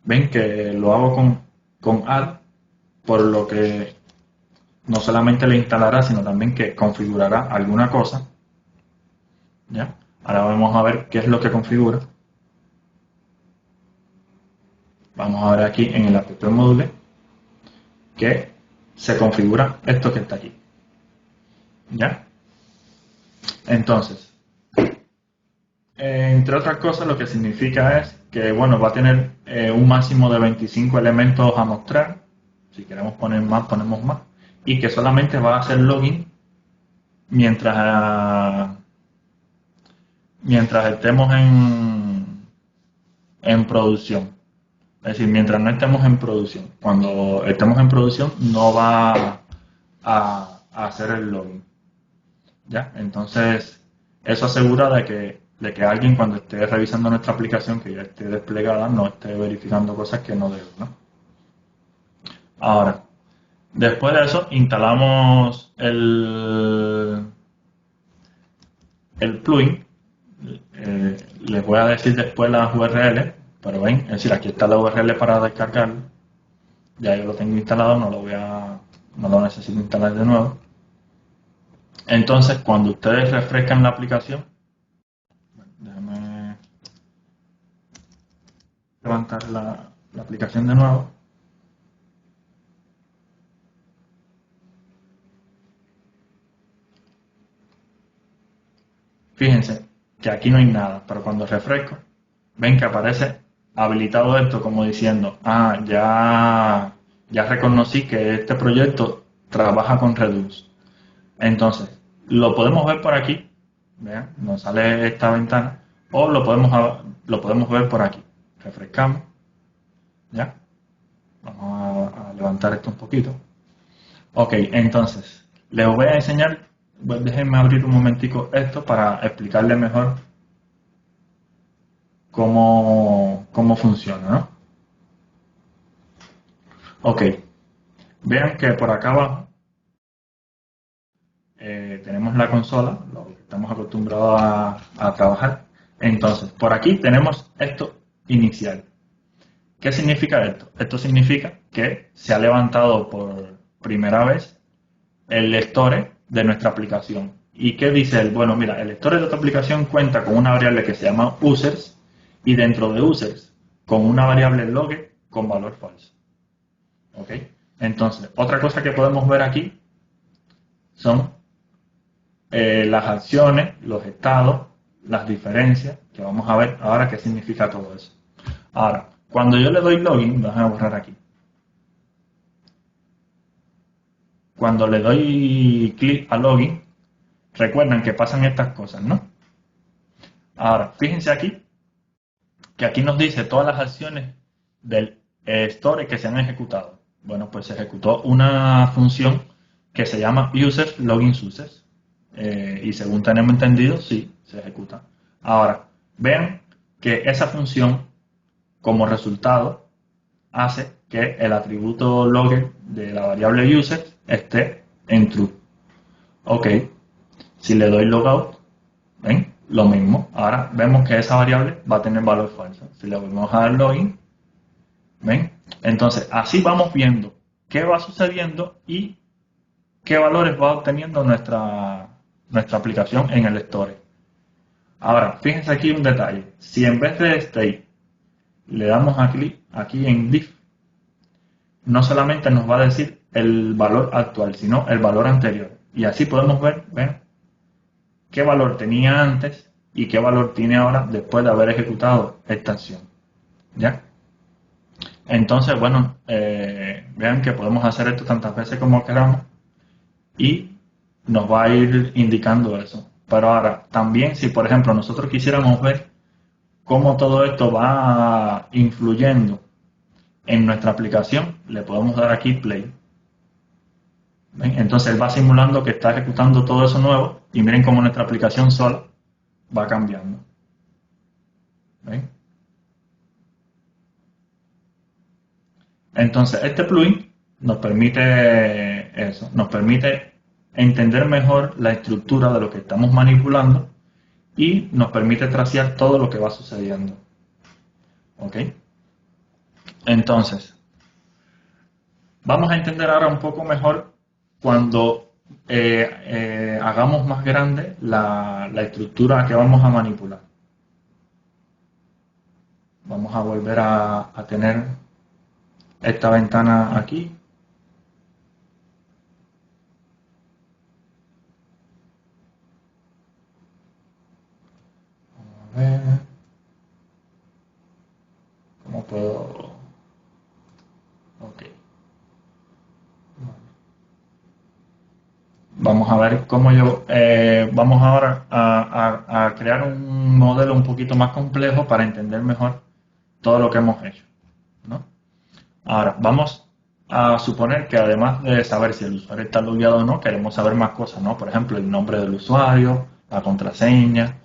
Ven que lo hago con add, por lo que no solamente le instalará, sino también que configurará alguna cosa. ¿Ya? Ahora vamos a ver qué es lo que configura. Vamos a ver aquí en el app module que se configura esto que está aquí. ¿Ya? Entonces, entre otras cosas, lo que significa es que, bueno, va a tener un máximo de 25 elementos a mostrar. Si queremos poner más, ponemos más. Y que solamente va a hacer login mientras estemos en producción. Es decir, mientras no estemos en producción. Cuando estemos en producción no va a hacer el login. ¿Ya? Entonces, eso asegura de que alguien cuando esté revisando nuestra aplicación, que ya esté desplegada, no esté verificando cosas que no debe, ¿no? Ahora, después de eso, instalamos el plugin. Les voy a decir después las URL, pero ven, es decir, aquí está la URL para descargarlo. Ya yo lo tengo instalado, no lo necesito instalar de nuevo. Entonces, cuando ustedes refrescan la aplicación, déjame levantar la aplicación de nuevo. Fíjense que aquí no hay nada, pero cuando refresco, ven que aparece habilitado esto como diciendo, ya reconocí que este proyecto trabaja con Redux. Entonces, lo podemos ver por aquí, vean, nos sale esta ventana, o lo podemos ver por aquí. Refrescamos, ¿ya? Vamos a levantar esto un poquito. Ok, entonces, les voy a enseñar, déjenme abrir un momentico esto para explicarles mejor cómo funciona, ¿no? Ok, vean que por acá abajo tenemos la consola, lo que estamos acostumbrados a trabajar. Entonces, por aquí tenemos esto inicial. ¿Qué significa esto? Esto significa que se ha levantado por primera vez el store de nuestra aplicación. ¿Y qué dice él? Bueno, mira, el store de tu aplicación cuenta con una variable que se llama users y dentro de users con una variable logger con valor falso. ¿Ok? Entonces, otra cosa que podemos ver aquí son las acciones, los estados, las diferencias, que vamos a ver ahora qué significa todo eso. Ahora, cuando yo le doy login, déjame borrar aquí. Cuando le doy clic a login, recuerdan que pasan estas cosas, ¿no? Ahora, fíjense aquí, que aquí nos dice todas las acciones del store que se han ejecutado. Bueno, pues se ejecutó una función que se llama users login users. Y según tenemos entendido, sí, se ejecuta. Ahora, vean que esa función, como resultado, hace que el atributo logger de la variable user esté en true. Ok, si le doy logout, ¿ven? Lo mismo. Ahora vemos que esa variable va a tener valor falso. Si le volvemos a dar login, ¿ven? Entonces, así vamos viendo qué va sucediendo y qué valores va obteniendo nuestra aplicación en el store. Ahora, fíjense aquí un detalle. Si en vez de state le damos aquí en div, no solamente nos va a decir el valor actual, sino el valor anterior. Y así podemos ver, ¿ven? Qué valor tenía antes y qué valor tiene ahora después de haber ejecutado esta acción. ¿Ya? Entonces, bueno, vean que podemos hacer esto tantas veces como queramos y nos va a ir indicando eso. Pero ahora, también si por ejemplo nosotros quisiéramos ver cómo todo esto va influyendo en nuestra aplicación, le podemos dar aquí play. ¿Ven? Entonces él va simulando que está ejecutando todo eso nuevo y miren cómo nuestra aplicación sola va cambiando. ¿Ven? Entonces este plugin nos permite eso, nos permite entender mejor la estructura de lo que estamos manipulando y nos permite tracear todo lo que va sucediendo. ¿Ok? Entonces, vamos a entender ahora un poco mejor cuando hagamos más grande la estructura que vamos a manipular. Vamos a volver a tener esta ventana aquí. Vamos a ver cómo puedo. Ok. Vamos a ver cómo vamos ahora a crear un modelo un poquito más complejo para entender mejor todo lo que hemos hecho. ¿no? Ahora, vamos a suponer que además de saber si el usuario está logueado o no, queremos saber más cosas, ¿no? Por ejemplo, el nombre del usuario, la contraseña,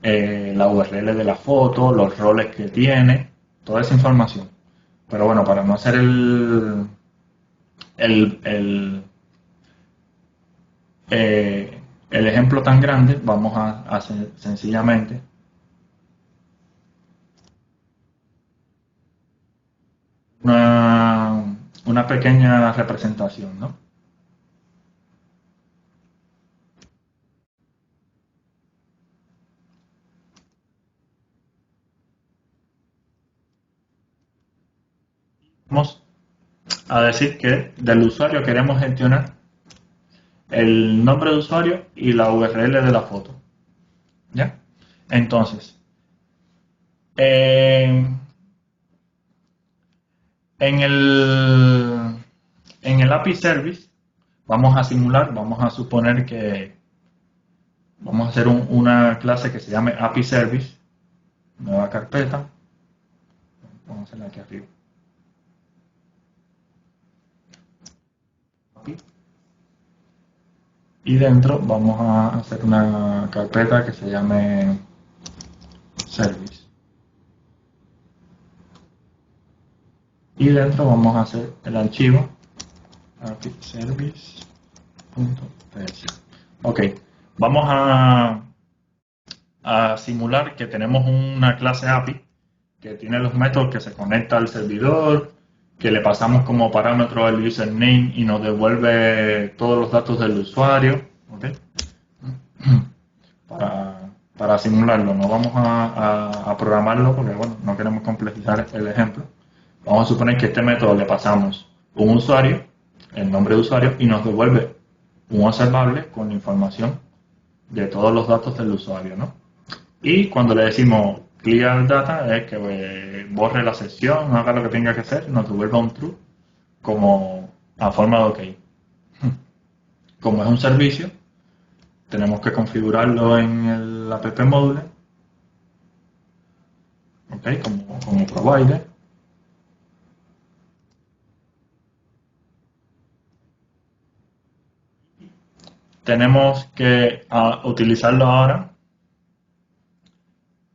la URL de la foto, los roles que tiene, toda esa información. Pero bueno, para no hacer el, el, el ejemplo tan grande, vamos a hacer sencillamente una pequeña representación, ¿no? Vamos a decir que del usuario queremos gestionar el nombre de usuario y la URL de la foto. ¿Ya? Entonces, eh, en el, en el API Service vamos a simular, vamos a suponer que vamos a hacer una clase que se llame API Service, nueva carpeta, vamos a hacerla aquí arriba. API. Y dentro vamos a hacer una carpeta que se llame Service. Y dentro vamos a hacer el archivo API Service. Ok, vamos a simular que tenemos una clase API que tiene los métodos que se conecta al servidor, que le pasamos como parámetro el username y nos devuelve todos los datos del usuario. ¿Okay? Para simularlo, no vamos a programarlo porque bueno, no queremos complejizar el ejemplo. Vamos a suponer que este método le pasamos un usuario, el nombre de usuario, y nos devuelve un observable con información de todos los datos del usuario, ¿no? Y cuando le decimos clear data es que borre la sesión, haga lo que tenga que hacer, nos devuelva un true como a forma de OK. Como es un servicio, tenemos que configurarlo en el app module, ¿ok? Como provider. Tenemos que utilizarlo ahora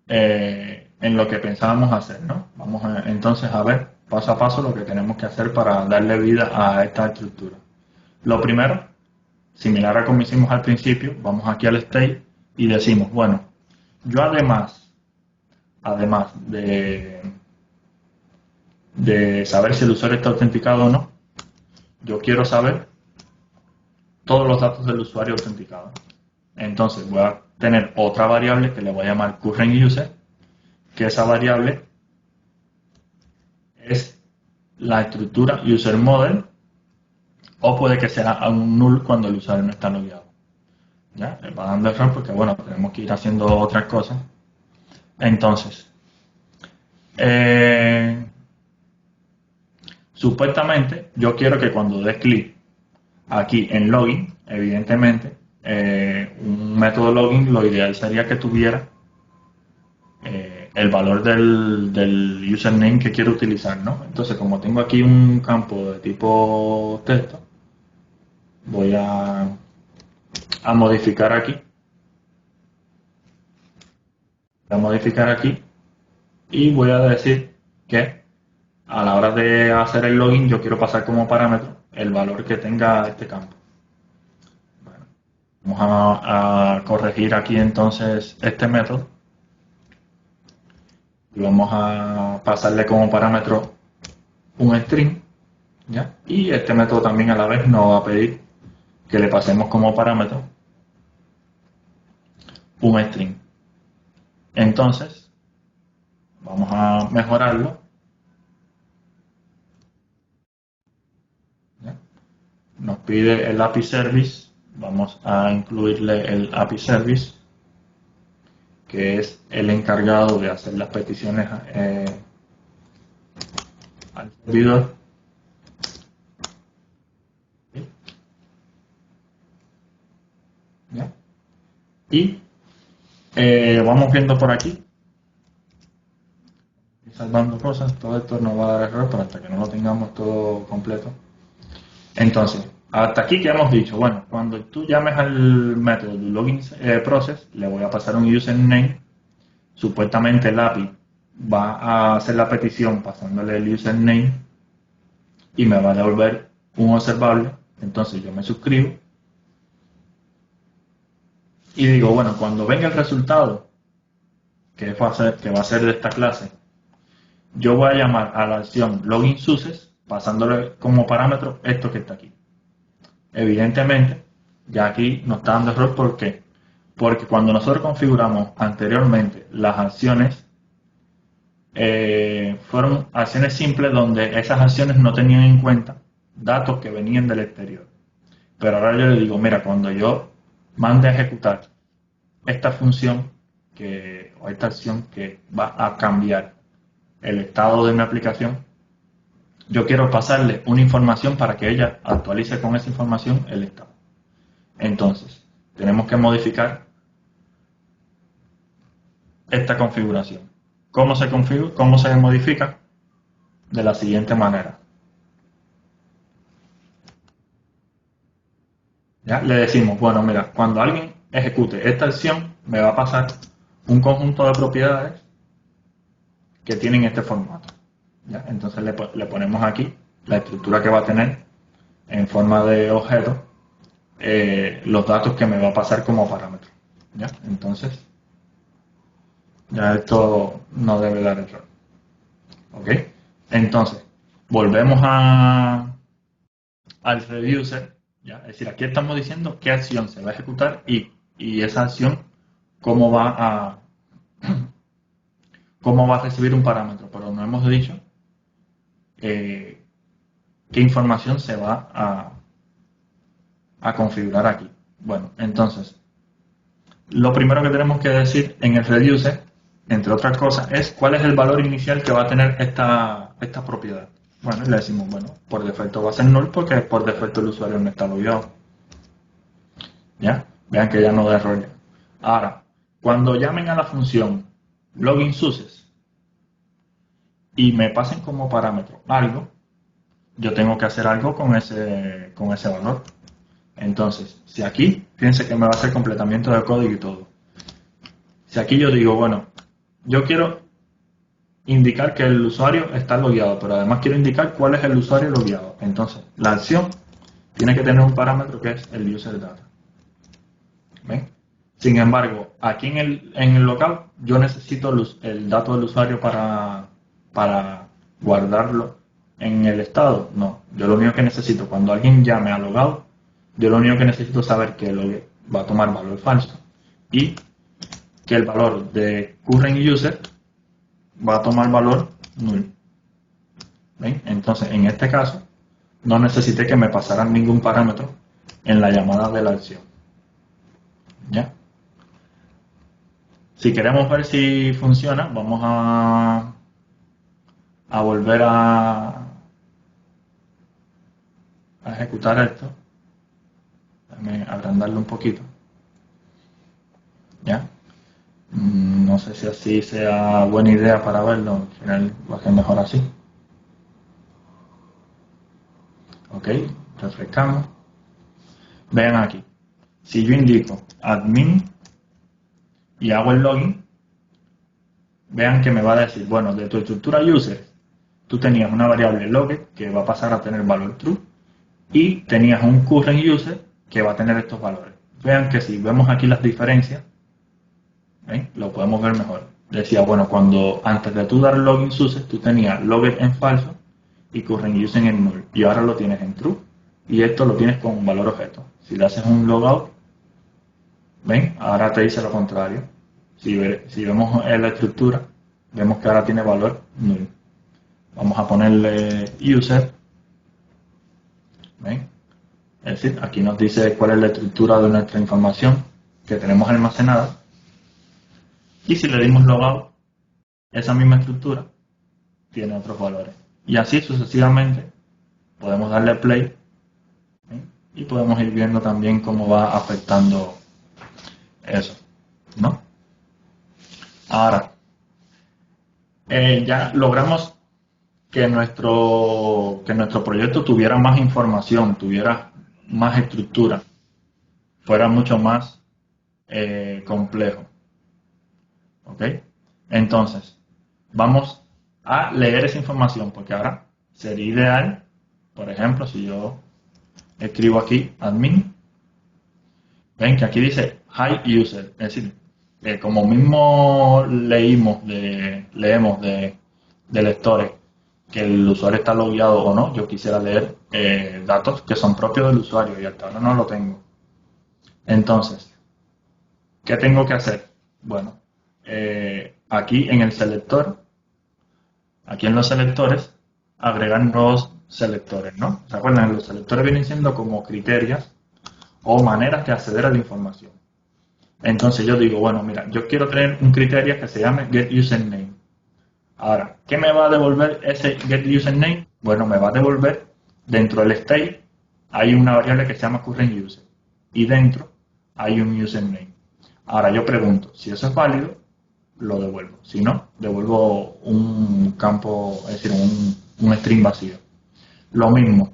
en lo que pensábamos hacer, ¿no? Vamos entonces a ver paso a paso lo que tenemos que hacer para darle vida a esta estructura. Lo primero, similar a como hicimos al principio, vamos aquí al state y decimos, bueno, yo además de saber si el usuario está autenticado o no, yo quiero saber todos los datos del usuario autenticado. Entonces voy a tener otra variable que le voy a llamar current user, que esa variable es la estructura user model, o puede que sea un null cuando el usuario no está logueado. ¿Ya? Le va dando error porque bueno, tenemos que ir haciendo otras cosas. Entonces, supuestamente yo quiero que cuando des clic aquí en login, evidentemente, un método login lo ideal sería que tuviera el valor del username que quiero utilizar, ¿no? Entonces, como tengo aquí un campo de tipo texto, voy a modificar aquí. Voy a modificar aquí y voy a decir que a la hora de hacer el login yo quiero pasar como parámetro el valor que tenga este campo. Bueno, vamos a corregir aquí entonces este método y vamos a pasarle como parámetro un string, ¿ya? Y este método también a la vez nos va a pedir que le pasemos como parámetro un string. Entonces, vamos a mejorarlo, ¿ya? Nos pide el API Service, vamos a incluirle el API Service, que es el encargado de hacer las peticiones al servidor. ¿Ya? Y vamos viendo por aquí. salvando cosas. Todo esto no va a dar error, pero hasta que no lo tengamos todo completo. Entonces, hasta aquí que hemos dicho, bueno, cuando tú llames al método de login process, le voy a pasar un username. Supuestamente el API va a hacer la petición pasándole el username y me va a devolver un observable. Entonces yo me suscribo y digo, bueno, cuando venga el resultado que va a ser de esta clase, yo voy a llamar a la acción login success pasándole como parámetro esto que está aquí. Evidentemente, ya aquí nos está dando error. ¿Por qué? Porque cuando nosotros configuramos anteriormente las acciones, fueron acciones simples donde esas acciones no tenían en cuenta datos que venían del exterior. Pero ahora yo le digo, mira, cuando yo mande a ejecutar esta función o esta acción que va a cambiar el estado de mi aplicación, yo quiero pasarle una información para que ella actualice con esa información el estado. Entonces, tenemos que modificar esta configuración. ¿Cómo se configura? ¿Cómo se modifica? De la siguiente manera. ¿Ya? Le decimos, bueno, mira, cuando alguien ejecute esta acción, me va a pasar un conjunto de propiedades que tienen este formato. ¿Ya? Entonces le ponemos aquí la estructura que va a tener en forma de objeto, los datos que me va a pasar como parámetro. ¿Ya? Entonces, ya esto no debe dar error. ¿Ok? Entonces, volvemos al reducer. ¿Ya? Es decir, aquí estamos diciendo qué acción se va a ejecutar y esa acción cómo va a recibir un parámetro, pero no hemos dicho qué información se va a configurar aquí. Bueno, entonces, lo primero que tenemos que decir en el reducer, entre otras cosas, es cuál es el valor inicial que va a tener esta propiedad. Bueno, le decimos, bueno, por defecto va a ser null porque por defecto el usuario no está logueado. ¿Ya? Vean que ya no da error. Ahora, cuando llamen a la función login success y me pasen como parámetro algo, yo tengo que hacer algo con ese valor. Entonces, si aquí, fíjense que me va a hacer completamiento de código y todo. Si aquí yo digo, bueno, yo quiero indicar que el usuario está logueado, pero además quiero indicar cuál es el usuario logueado. Entonces, la acción tiene que tener un parámetro que es el user data. ¿Ven? Sin embargo, aquí en el local yo necesito el dato del usuario para guardarlo en el estado. No, yo lo único que necesito cuando alguien llame a logout, yo lo único que necesito saber que va a tomar valor falso y que el valor de current user va a tomar valor null. ¿Ven? Entonces, en este caso, no necesité que me pasaran ningún parámetro en la llamada de la acción. ¿Ya? Si queremos ver si funciona, vamos a volver a ejecutar esto. Déjame agrandarlo un poquito. ¿Ya? No sé si así sea buena idea para verlo. Al final va a ser mejor así. Ok, refrescamos. Vean aquí. Si yo indico admin y hago el login, vean que me va a decir, bueno, de tu estructura user, tú tenías una variable login que va a pasar a tener valor true y tenías un current user que va a tener estos valores. Vean que si vemos aquí las diferencias, ¿ven? Lo podemos ver mejor. Decía, bueno, cuando antes de tú dar login success, tú tenías login en falso y current user en null, y ahora lo tienes en true, y esto lo tienes con un valor objeto. Si le haces un logout, ¿ven? Ahora te dice lo contrario. Si vemos la estructura, vemos que ahora tiene valor null. Vamos a ponerle user, ¿ven? Es decir, aquí nos dice cuál es la estructura de nuestra información que tenemos almacenada. Y si le dimos logout, esa misma estructura tiene otros valores. Y así sucesivamente podemos darle play, ¿sí? Y podemos ir viendo también cómo va afectando eso, ¿no? Ahora, ya logramos que nuestro proyecto tuviera más información, tuviera más estructura, fuera mucho más complejo. ¿Ok? Entonces, vamos a leer esa información, porque ahora sería ideal, por ejemplo, si yo escribo aquí admin, ven que aquí dice high user, es decir, como mismo leemos de lectores que el usuario está logueado o no, yo quisiera leer datos que son propios del usuario y hasta ahora no lo tengo. Entonces, ¿qué tengo que hacer? Bueno, aquí en el selector, aquí en los selectores, agregar nuevos selectores, ¿no? ¿Se acuerdan? Los selectores vienen siendo como criterios o maneras de acceder a la información. Entonces yo digo, bueno, mira, yo quiero tener un criterio que se llame getUsername. Ahora, ¿qué me va a devolver ese getUsername? Bueno, me va a devolver dentro del state hay una variable que se llama currentUser y dentro hay un username. Ahora yo pregunto, si eso es válido, lo devuelvo. Si no, devuelvo un campo, es decir, un string vacío. Lo mismo,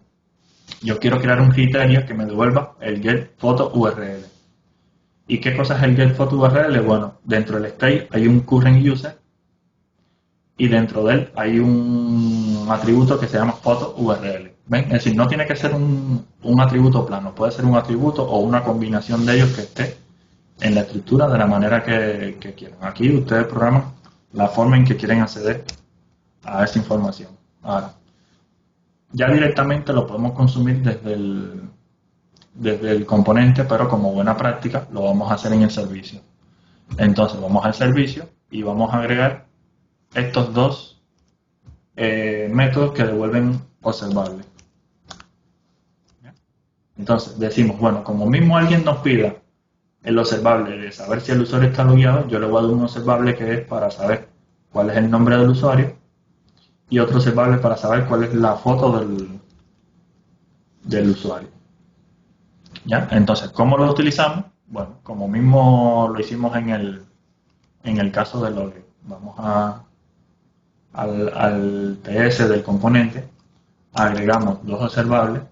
yo quiero crear un criterio que me devuelva el getPhotoURL. ¿Y qué cosa es el getPhotoURL? Bueno, dentro del state hay un currentUser y dentro de él hay un atributo que se llama photoURL. ¿Ven? Es decir, no tiene que ser un atributo plano, puede ser un atributo o una combinación de ellos que esté en la estructura de la manera que quieran. Aquí ustedes programan la forma en que quieren acceder a esa información. Ahora, ya directamente lo podemos consumir desde el componente, pero como buena práctica lo vamos a hacer en el servicio. Entonces vamos al servicio y vamos a agregar estos dos métodos que devuelven observables. Entonces decimos, bueno, como mismo alguien nos pida el observable de saber si el usuario está logueado, yo le voy a dar un observable que es para saber cuál es el nombre del usuario y otro observable para saber cuál es la foto del usuario. ¿Ya? Entonces, ¿cómo lo utilizamos? Bueno, como mismo lo hicimos en el caso del login. Vamos al TS del componente, agregamos dos observables.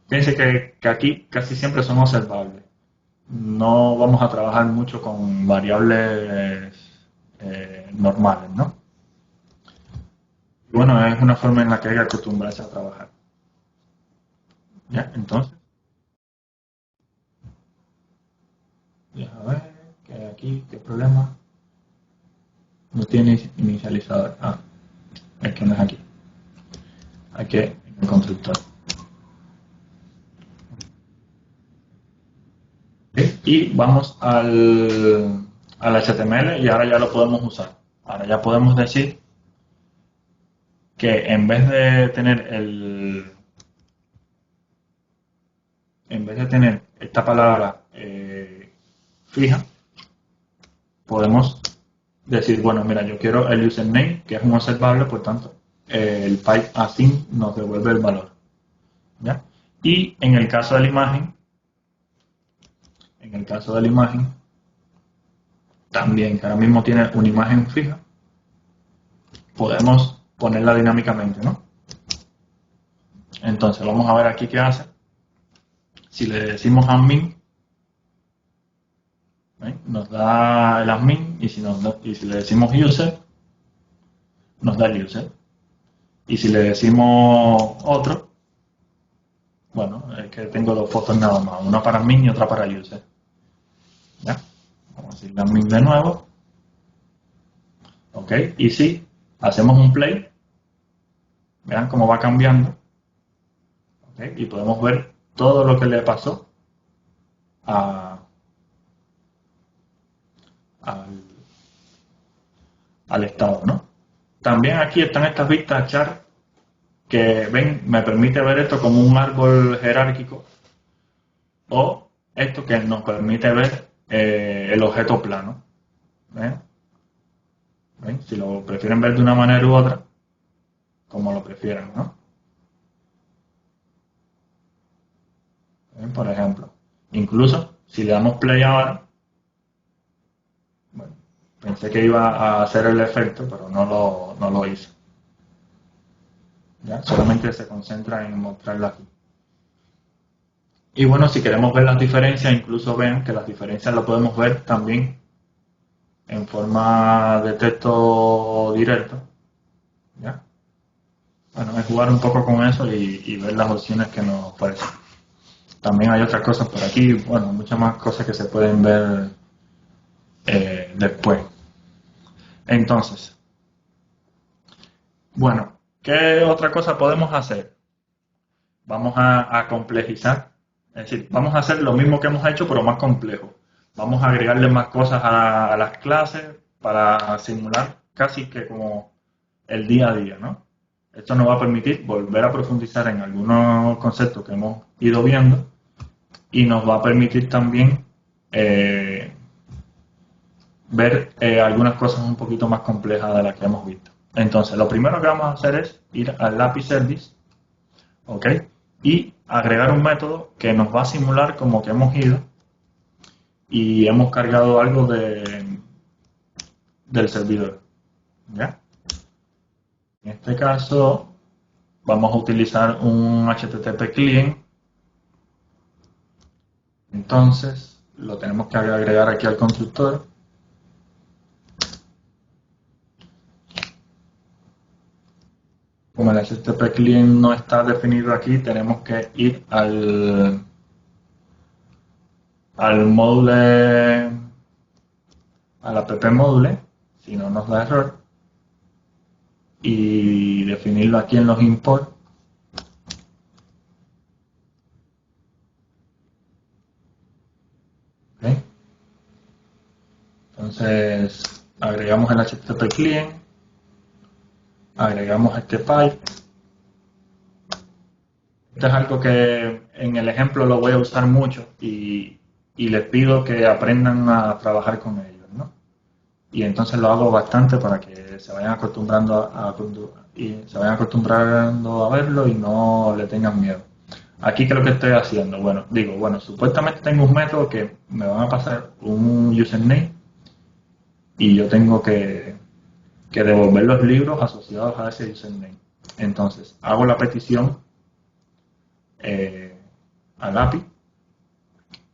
Fíjense que aquí casi siempre son observables. No vamos a trabajar mucho con variables normales, ¿no? Y bueno, es una forma en la que hay que acostumbrarse a trabajar. ¿Ya? Entonces, a ver, ¿qué hay aquí? ¿Qué problema? No tiene inicializador. Ah, es que no es aquí. Aquí en el constructor. ¿Sí? Y vamos al HTML y ahora ya lo podemos usar. Ahora ya podemos decir que en vez de tener esta palabra fija, podemos decir, bueno, mira, yo quiero el username, que es un observable, por tanto, el pipe async nos devuelve el valor. ¿Ya? Y en el caso de la imagen, también, que ahora mismo tiene una imagen fija, podemos ponerla dinámicamente, ¿no? Entonces, vamos a ver aquí qué hace. Si le decimos admin, nos da el admin, y si le decimos user, nos da el user. Y si le decimos otro, bueno, es que tengo dos fotos nada más, una para admin y otra para user. ¿Ya? Vamos a decirle admin de nuevo. Ok, y si hacemos un play, vean cómo va cambiando. ¿Okay? Y podemos ver todo lo que le pasó al, al estado, ¿no? También aquí están estas vistas chart que ven, me permite ver esto como un árbol jerárquico o esto que nos permite ver el objeto plano. ¿Ven? ¿Ven? Si lo prefieren ver de una manera u otra, como lo prefieran, ¿no? ¿Ven? Por ejemplo, incluso si le damos play ahora, bueno, Pensé que iba a hacer el efecto, pero no lo hizo. ¿Ya? Solamente se concentra en mostrarlo aquí. Y bueno, si queremos ver las diferencias, incluso vean que las diferencias lo podemos ver también en forma de texto directo. ¿Ya? Bueno, es jugar un poco con eso y ver las opciones que nos parecen. También hay otras cosas por aquí, bueno, muchas más cosas que se pueden ver después. Entonces, bueno, ¿qué otra cosa podemos hacer? Vamos a complejizar, es decir, vamos a hacer lo mismo que hemos hecho, pero más complejo. Vamos a agregarle más cosas a las clases para simular casi que como el día a día, ¿no? Esto nos va a permitir volver a profundizar en algunos conceptos que hemos ido viendo y nos va a permitir también ver algunas cosas un poquito más complejas de las que hemos visto. Entonces, lo primero que vamos a hacer es ir al lápiz service, ¿ok? Y agregar un método que nos va a simular como que hemos ido y hemos cargado algo del servidor, ¿ya? En este caso, vamos a utilizar un HTTP client. Entonces, lo tenemos que agregar aquí al constructor. Como el HTTP client no está definido aquí, tenemos que ir al módulo, al app módulo, si no nos da error, y definirlo aquí en los import. ¿Okay? Entonces, agregamos el HTTP client, agregamos este pipe. Esto es algo que en el ejemplo lo voy a usar mucho y les pido que aprendan a trabajar con ellos, ¿no? Y entonces lo hago bastante para que se vayan acostumbrando a verlo y no le tengan miedo. Aquí, ¿qué es lo que estoy haciendo? Bueno, supuestamente tengo un método que me van a pasar un username y yo tengo que devolver los libros asociados a ese username. Entonces, hago la petición al API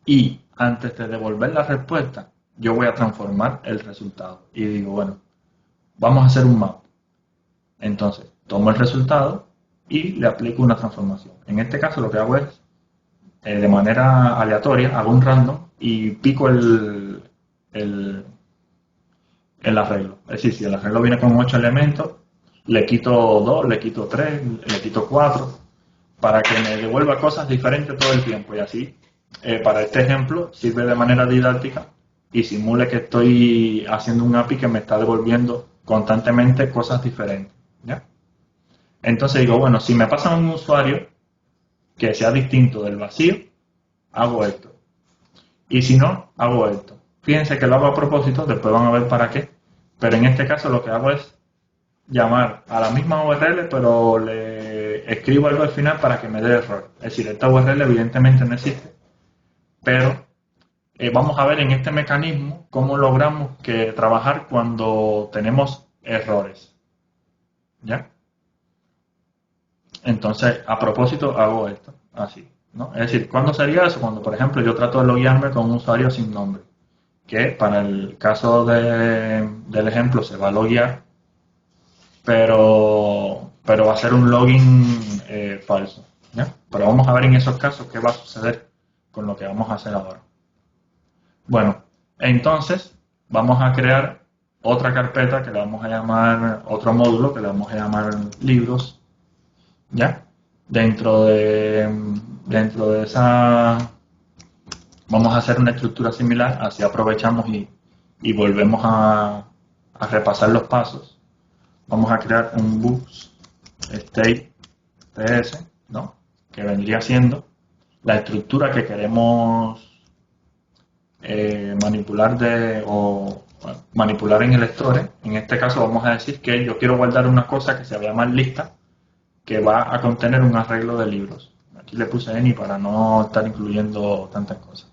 y antes de devolver la respuesta, yo voy a transformar el resultado y digo, bueno, vamos a hacer un map. Entonces, tomo el resultado y le aplico una transformación. En este caso, lo que hago es, de manera aleatoria, hago un random y pico el arreglo. Es decir, si el arreglo viene con 8 elementos, le quito 2, le quito 3, le quito 4, para que me devuelva cosas diferentes todo el tiempo. Y así, para este ejemplo, sirve de manera didáctica y simule que estoy haciendo un API que me está devolviendo constantemente cosas diferentes. ¿Ya? Entonces digo, bueno, si me pasa un usuario que sea distinto del vacío, hago esto. Y si no, hago esto. Fíjense que lo hago a propósito, después van a ver para qué. Pero en este caso lo que hago es llamar a la misma URL, pero le escribo algo al final para que me dé error. Es decir, esta URL evidentemente no existe. Pero vamos a ver en este mecanismo cómo logramos que trabajar cuando tenemos errores. ¿Ya? Entonces, a propósito, hago esto, así, ¿no? Es decir, ¿cuándo sería eso? Cuando, por ejemplo, yo trato de loguearme con un usuario sin nombre, que para el caso del ejemplo se va a loguear, pero va a ser un login falso, ¿ya? Pero vamos a ver en esos casos qué va a suceder con lo que vamos a hacer ahora. Bueno, entonces vamos a crear otra carpeta que le vamos a llamar, otro módulo que le vamos a llamar libros, ¿ya? Dentro de esa vamos a hacer una estructura similar, así aprovechamos y volvemos a repasar los pasos. Vamos a crear un books state ps, ¿no? Que vendría siendo la estructura que queremos manipular en el store. En este caso vamos a decir que yo quiero guardar una cosa que se llama lista, que va a contener un arreglo de libros. Aquí le puse any para no estar incluyendo tantas cosas.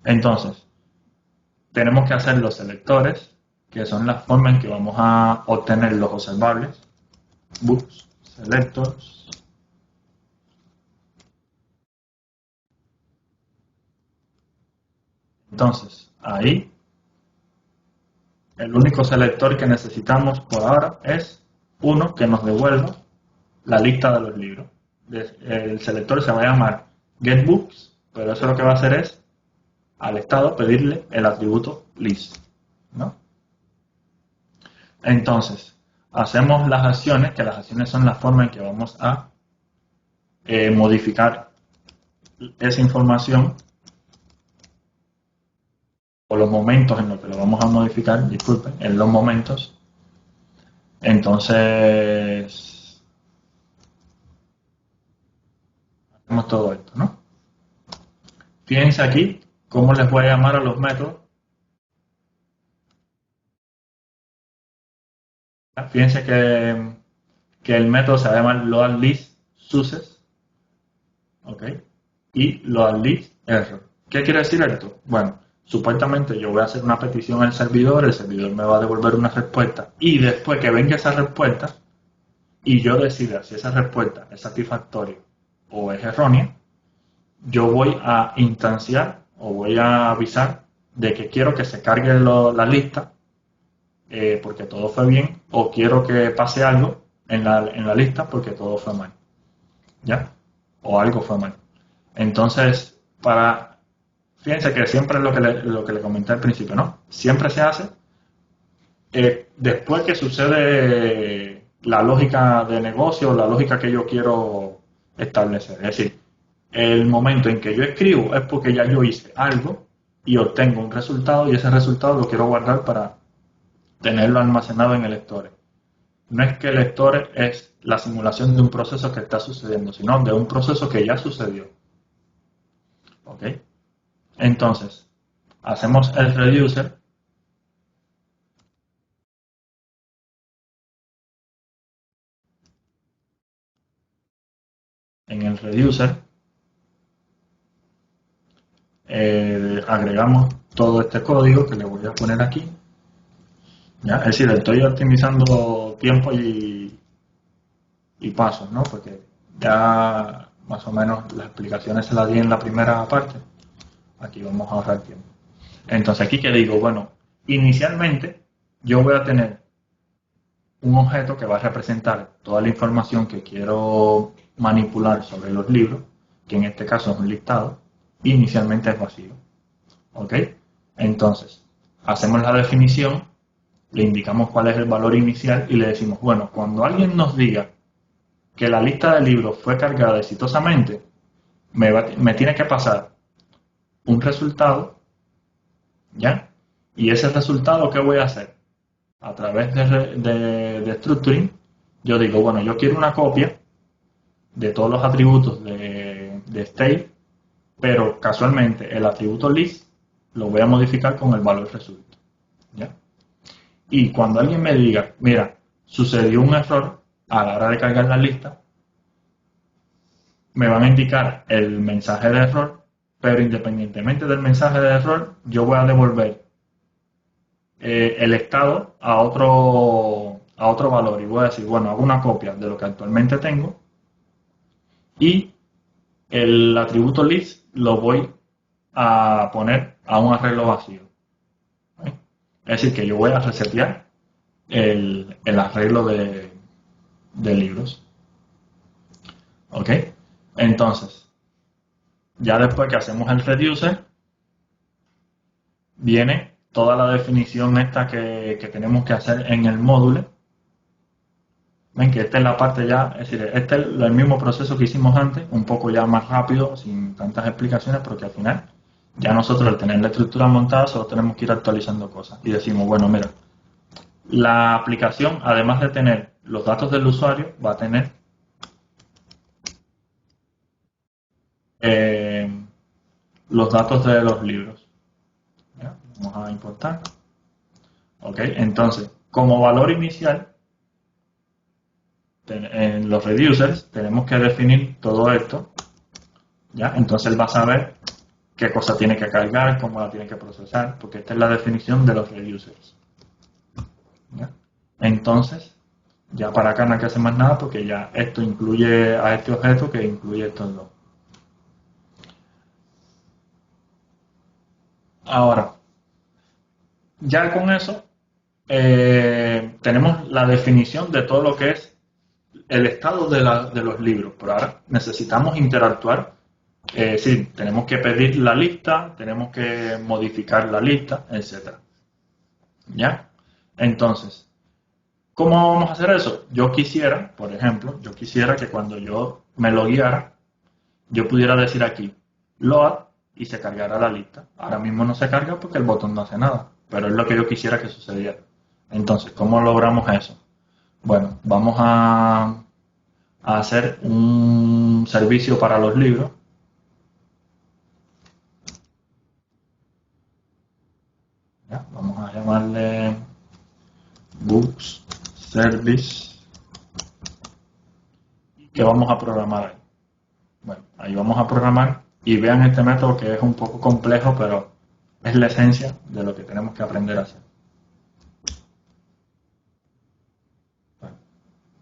Entonces, tenemos que hacer los selectores, que son las formas en que vamos a obtener los observables, books, selectors, entonces ahí el único selector que necesitamos por ahora es uno que nos devuelva la lista de los libros. El selector se va a llamar getBooks, pero eso lo que va a hacer es al estado pedirle el atributo list, ¿no? Entonces, hacemos las acciones, que las acciones son la forma en que vamos a modificar esa información o los momentos en los que lo vamos a modificar, disculpen, en los momentos. Entonces, hacemos todo esto, ¿no? Fíjense aquí cómo les voy a llamar a los métodos. Fíjense que el método se va a llamar loadListSuccess, ¿ok? Y loadListError. ¿Qué quiere decir esto? Bueno, supuestamente yo voy a hacer una petición al servidor, el servidor me va a devolver una respuesta y después que venga esa respuesta y yo decida si esa respuesta es satisfactoria o es errónea, yo voy a instanciar o voy a avisar de que quiero que se cargue la lista porque todo fue bien, o quiero que pase algo en la lista porque todo fue mal, ¿ya? O algo fue mal. Entonces, fíjense que siempre es lo que le comenté al principio, ¿no? Siempre se hace después que sucede la lógica de negocio, la lógica que yo quiero establecer. Es decir, el momento en que yo escribo es porque ya yo hice algo y obtengo un resultado y ese resultado lo quiero guardar para tenerlo almacenado en el Store. No es que el Store es la simulación de un proceso que está sucediendo, sino de un proceso que ya sucedió. ¿Ok? Entonces, hacemos el reducer. En el reducer agregamos todo este código que le voy a poner aquí. ¿Ya? Es decir, estoy optimizando tiempo y pasos, ¿no? Porque ya más o menos las explicaciones se las di en la primera parte. Aquí vamos a ahorrar tiempo. Entonces, aquí que digo, bueno, inicialmente yo voy a tener un objeto que va a representar toda la información que quiero manipular sobre los libros, que en este caso es un listado, y inicialmente es vacío. ¿Ok? Entonces, hacemos la definición, le indicamos cuál es el valor inicial y le decimos, bueno, cuando alguien nos diga que la lista de libros fue cargada exitosamente, me tiene que pasar un resultado, ¿ya? Y ese resultado, ¿qué voy a hacer? A través de structuring, yo digo, bueno, yo quiero una copia de todos los atributos de state, pero casualmente el atributo list lo voy a modificar con el valor resulta, ¿ya? Y cuando alguien me diga, mira, sucedió un error a la hora de cargar la lista, me van a indicar el mensaje de error, pero independientemente del mensaje de error, yo voy a devolver el estado a otro valor y voy a decir, bueno, hago una copia de lo que actualmente tengo y el atributo list lo voy a poner a un arreglo vacío. Es decir, que yo voy a resetear el arreglo de libros. ¿Ok? Entonces, ya después que hacemos el reducer, viene toda la definición esta que tenemos que hacer en el módulo. Ven que esta es la parte ya, es decir, este es el mismo proceso que hicimos antes, un poco ya más rápido, sin tantas explicaciones, porque al final ya nosotros al tener la estructura montada solo tenemos que ir actualizando cosas. Y decimos, bueno, mira, la aplicación, además de tener los datos del usuario, va a tener los datos de los libros. ¿Ya? Vamos a importar. Ok, entonces, como valor inicial, en los reducers tenemos que definir todo esto. ¿Ya? Entonces él va a saber qué cosa tiene que cargar, cómo la tiene que procesar, porque esta es la definición de los reducers. ¿ya? Entonces, ya para acá no hay que hacer más nada porque ya esto incluye a este objeto que incluye estos dos. Ahora, ya con eso tenemos la definición de todo lo que es el estado de los libros. Pero ahora necesitamos interactuar. Sí, tenemos que pedir la lista, tenemos que modificar la lista, etc. ¿Ya? Entonces, ¿cómo vamos a hacer eso? Yo quisiera, por ejemplo, yo quisiera que cuando yo me logueara, yo pudiera decir aquí, load, y se cargara la lista. Ahora mismo no se carga porque el botón no hace nada, pero es lo que yo quisiera que sucediera. Entonces, ¿cómo logramos eso? Bueno, vamos a hacer un servicio para los libros. ¿Ya? Vamos a llamarle Books Service. ¿Qué vamos a programar ahí? Bueno, ahí vamos a programar y vean este método que es un poco complejo, pero es la esencia de lo que tenemos que aprender a hacer. Bueno,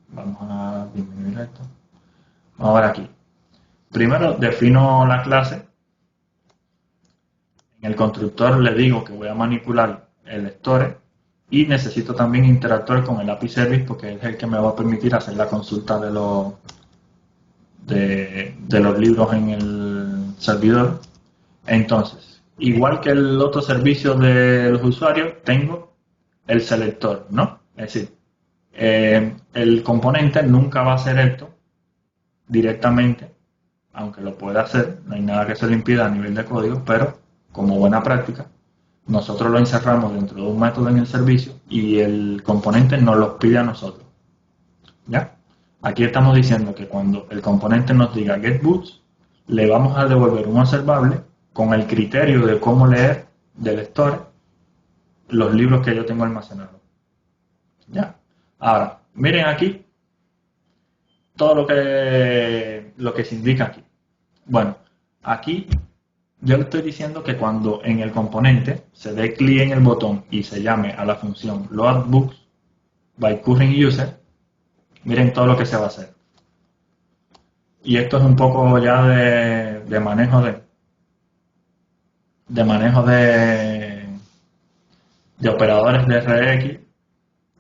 vamos a disminuir esto. Vamos a ver aquí. Primero defino la clase. En el constructor le digo que voy a manipular el store y necesito también interactuar con el API Service porque es el que me va a permitir hacer la consulta de los libros en el servidor. Entonces, igual que el otro servicio de los usuarios, tengo el selector, ¿no? Es decir, el componente nunca va a hacer esto directamente, aunque lo pueda hacer, no hay nada que se le impida a nivel de código, pero como buena práctica, nosotros lo encerramos dentro de un método en el servicio y el componente nos lo pide a nosotros. ¿Ya? Aquí estamos diciendo que cuando el componente nos diga getBooks, le vamos a devolver un observable con el criterio de cómo leer del store los libros que yo tengo almacenados. ¿Ya? Ahora, miren aquí todo lo que se indica aquí. Bueno, aquí yo le estoy diciendo que cuando en el componente se dé clic en el botón y se llame a la función loadBooks by current user, miren todo lo que se va a hacer. Y esto es un poco ya de manejo de operadores de RX.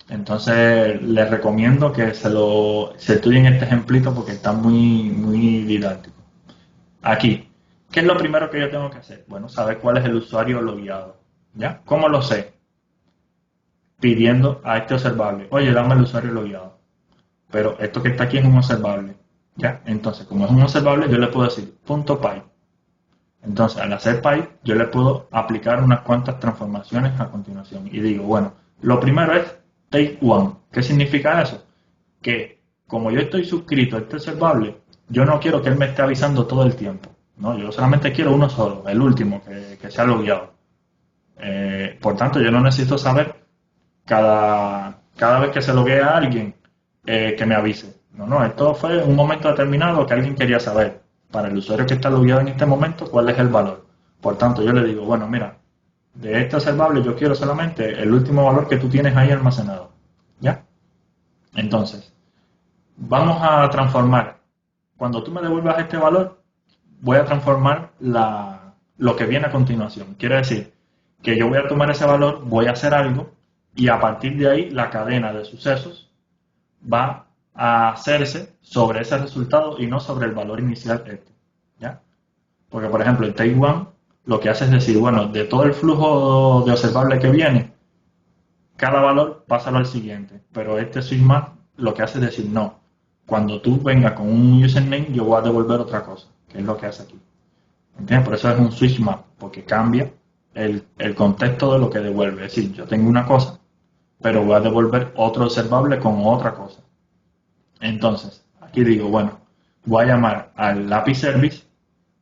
Entonces les recomiendo que se estudien este ejemplito porque está muy didáctico. Aquí, ¿qué es lo primero que yo tengo que hacer? Bueno, saber cuál es el usuario logueado. ¿Ya? ¿Cómo lo sé? Pidiendo a este observable, oye, dame el usuario logueado. Pero esto que está aquí es un observable. ¿Ya? Entonces, como es un observable, yo le puedo decir .py. Entonces, al hacer py, yo le puedo aplicar unas cuantas transformaciones a continuación. Y digo, bueno, lo primero es take one. ¿Qué significa eso? Que como yo estoy suscrito a este observable, yo no quiero que él me esté avisando todo el tiempo. ¿No? Yo solamente quiero uno solo, el último, que sea logueado. Por tanto, yo no necesito saber cada vez que se loguea a alguien que me avise. No, esto fue un momento determinado que alguien quería saber. Para el usuario que está logueado en este momento, ¿cuál es el valor? Por tanto, yo le digo, bueno, mira, de este observable yo quiero solamente el último valor que tú tienes ahí almacenado. ¿Ya? Entonces, vamos a transformar. Cuando tú me devuelvas este valor, voy a transformar lo que viene a continuación. Quiere decir que yo voy a tomar ese valor, voy a hacer algo y a partir de ahí la cadena de sucesos va a hacerse sobre ese resultado y no sobre el valor inicial este. ¿Ya? Porque, por ejemplo, el take one lo que hace es decir, bueno, de todo el flujo de observable que viene, cada valor pásalo al siguiente. Pero este switchMap lo que hace es decir, no, cuando tú vengas con un username, yo voy a devolver otra cosa, que es lo que hace aquí. ¿Entiendes? Por eso es un switchMap, porque cambia el contexto de lo que devuelve. Es decir, yo tengo una cosa, pero voy a devolver otro observable con otra cosa. Entonces, aquí digo, bueno, voy a llamar al API Service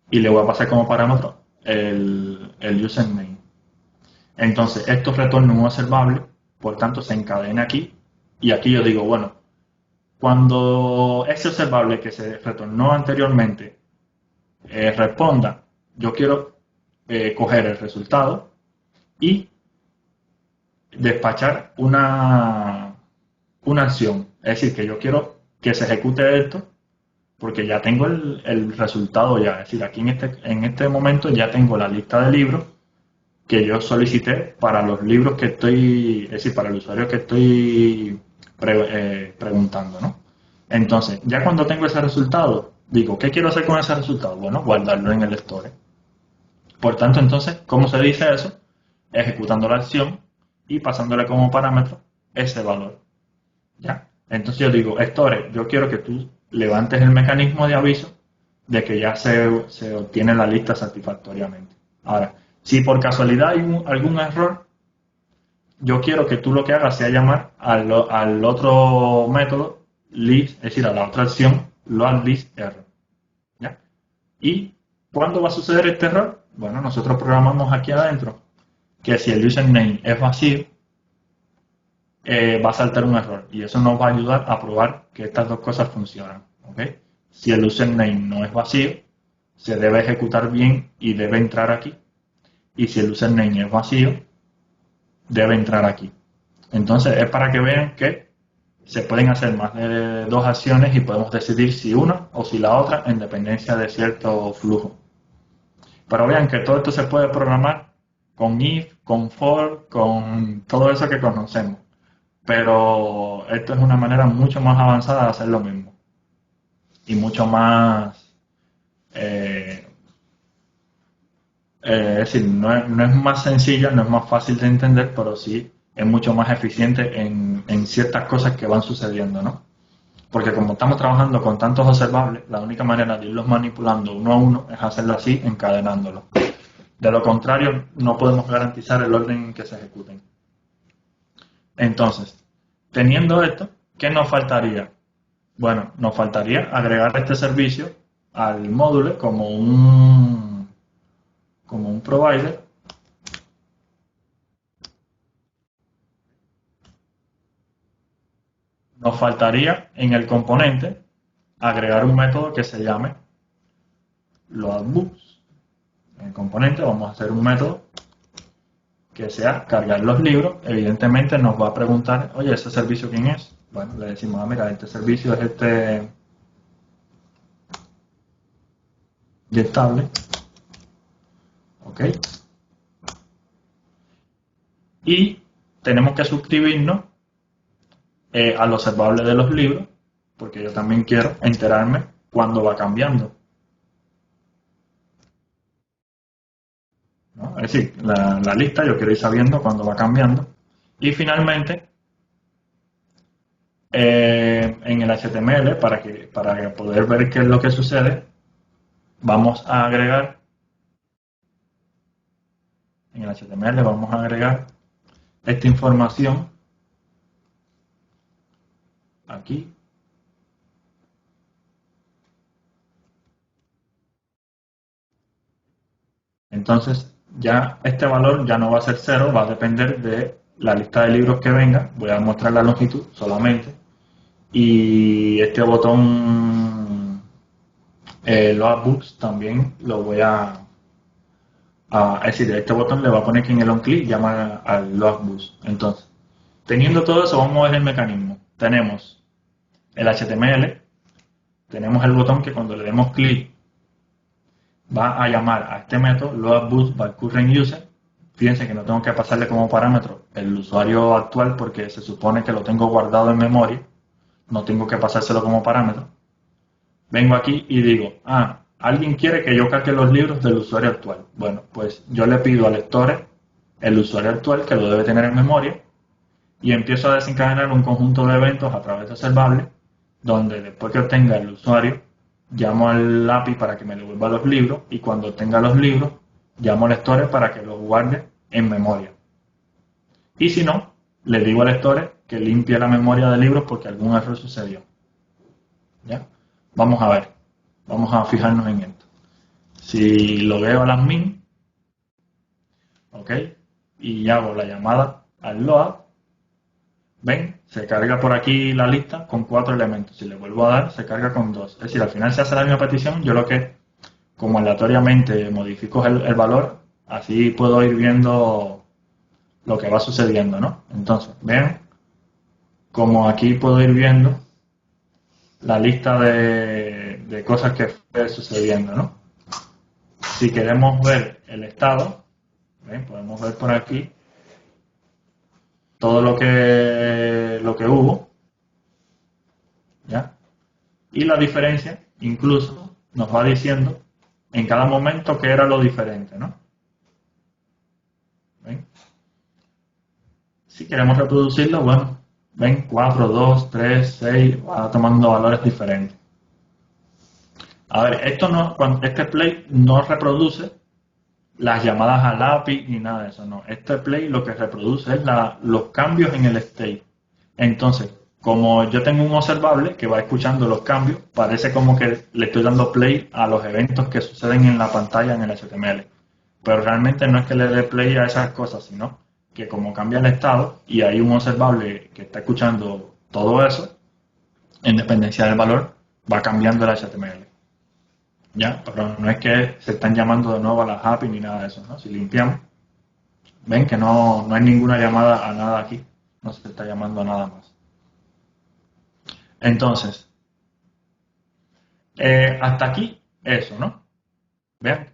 y le voy a pasar como parámetro el username. Entonces, esto retorna un observable, por tanto se encadena aquí, y aquí yo digo, bueno, cuando ese observable que se retornó anteriormente responda, yo quiero coger el resultado y despachar una acción. Es decir, que yo quiero que se ejecute esto porque ya tengo el resultado ya. Es decir, aquí en este momento ya tengo la lista de libros que yo solicité para los libros que estoy, es decir, para el usuario que estoy preguntando, ¿no? Entonces, ya cuando tengo ese resultado, digo, ¿qué quiero hacer con ese resultado? Bueno, guardarlo en el store. Por tanto, entonces, ¿cómo se dice eso? Ejecutando la acción y pasándole como parámetro ese valor. ¿Ya? Entonces yo digo, store, yo quiero que tú levantes el mecanismo de aviso de que ya se obtiene la lista satisfactoriamente. Ahora, si por casualidad hay algún error, yo quiero que tú lo que hagas sea llamar al otro método, list, es decir, a la otra acción, load list error. ¿Ya? ¿Y cuándo va a suceder este error? Bueno, nosotros programamos aquí adentro que si el username es vacío, va a saltar un error y eso nos va a ayudar a probar que estas dos cosas funcionan. ¿Okay? Si el username no es vacío, se debe ejecutar bien y debe entrar aquí. Y si el username es vacío, debe entrar aquí. Entonces es para que vean que se pueden hacer más de dos acciones y podemos decidir si una o si la otra en dependencia de cierto flujo. Pero vean que todo esto se puede programar con if, con for, con todo eso que conocemos. Pero esto es una manera mucho más avanzada de hacer lo mismo. Y mucho más... es decir, no es más sencilla, no es más fácil de entender, pero sí es mucho más eficiente en ciertas cosas que van sucediendo, ¿no? Porque como estamos trabajando con tantos observables, la única manera de irlos manipulando uno a uno es hacerlo así, encadenándolos. De lo contrario, no podemos garantizar el orden en que se ejecuten. Entonces, teniendo esto, ¿qué nos faltaría? Bueno, nos faltaría agregar este servicio al módulo como un provider. Nos faltaría en el componente agregar un método que se llame loadbooks. En el componente vamos a hacer un método que sea cargar los libros. Evidentemente nos va a preguntar, oye, ¿ese servicio quién es? Bueno, le decimos, mira, este servicio es este getable. ¿Ok? Y tenemos que suscribirnos al observable de los libros, porque yo también quiero enterarme cuando va cambiando. ¿No? Es decir, la lista yo quiero ir sabiendo cuando va cambiando. Y finalmente, en el HTML, para poder ver qué es lo que sucede, vamos a agregar, en el HTML vamos a agregar esta información aquí. Entonces, ya este valor ya no va a ser 0, va a depender de la lista de libros que venga. Voy a mostrar la longitud solamente. Y este botón loadbooks también lo voy es decir, este botón le va a poner que en el onClick llama al loadbooks. Entonces, teniendo todo eso, vamos a ver el mecanismo. Tenemos el HTML, tenemos el botón que cuando le demos clic va a llamar a este método loadbooks by current user. Fíjense que no tengo que pasarle como parámetro el usuario actual porque se supone que lo tengo guardado en memoria. No tengo que pasárselo como parámetro. Vengo aquí y digo, alguien quiere que yo cargue los libros del usuario actual. Bueno, pues yo le pido al store el usuario actual que lo debe tener en memoria y empiezo a desencadenar un conjunto de eventos a través de observables donde después que obtenga el usuario llamo al API para que me devuelva los libros y cuando obtenga los libros llamo al store para que los guarde en memoria. Y si no, le digo al store que limpie la memoria de libros porque algún error sucedió. ¿Ya? Vamos a ver. Vamos a fijarnos en esto. Si lo veo al admin, ¿ok? Y hago la llamada al load, ¿ven? Se carga por aquí la lista con 4 elementos. Si le vuelvo a dar, se carga con 2. Es decir, al final se hace la misma petición. Yo lo que, como aleatoriamente modifico el valor, así puedo ir viendo lo que va sucediendo, ¿no? Entonces, vean como aquí puedo ir viendo la lista de cosas que fue sucediendo, ¿no? Si queremos ver el estado, ¿ven? Podemos ver por aquí todo lo que hubo, ¿ya? Y la diferencia, incluso, nos va diciendo en cada momento qué era lo diferente, ¿no? ¿Ven? Si queremos reproducirlo, bueno, ven, 4, 2, 3, 6, va tomando valores diferentes. A ver, esto no, cuando este play no reproduce las llamadas al API ni nada de eso, no. Este play lo que reproduce es los cambios en el state. Entonces, como yo tengo un observable que va escuchando los cambios, parece como que le estoy dando play a los eventos que suceden en la pantalla en el HTML. Pero realmente no es que le dé play a esas cosas, sino que como cambia el estado y hay un observable que está escuchando todo eso, en dependencia del valor, va cambiando el HTML. ¿Ya? Pero no es que se están llamando de nuevo a las API ni nada de eso, ¿no? Si limpiamos, ven que no hay ninguna llamada a nada aquí, no se está llamando a nada más. Entonces, hasta aquí, eso, ¿no? Vean,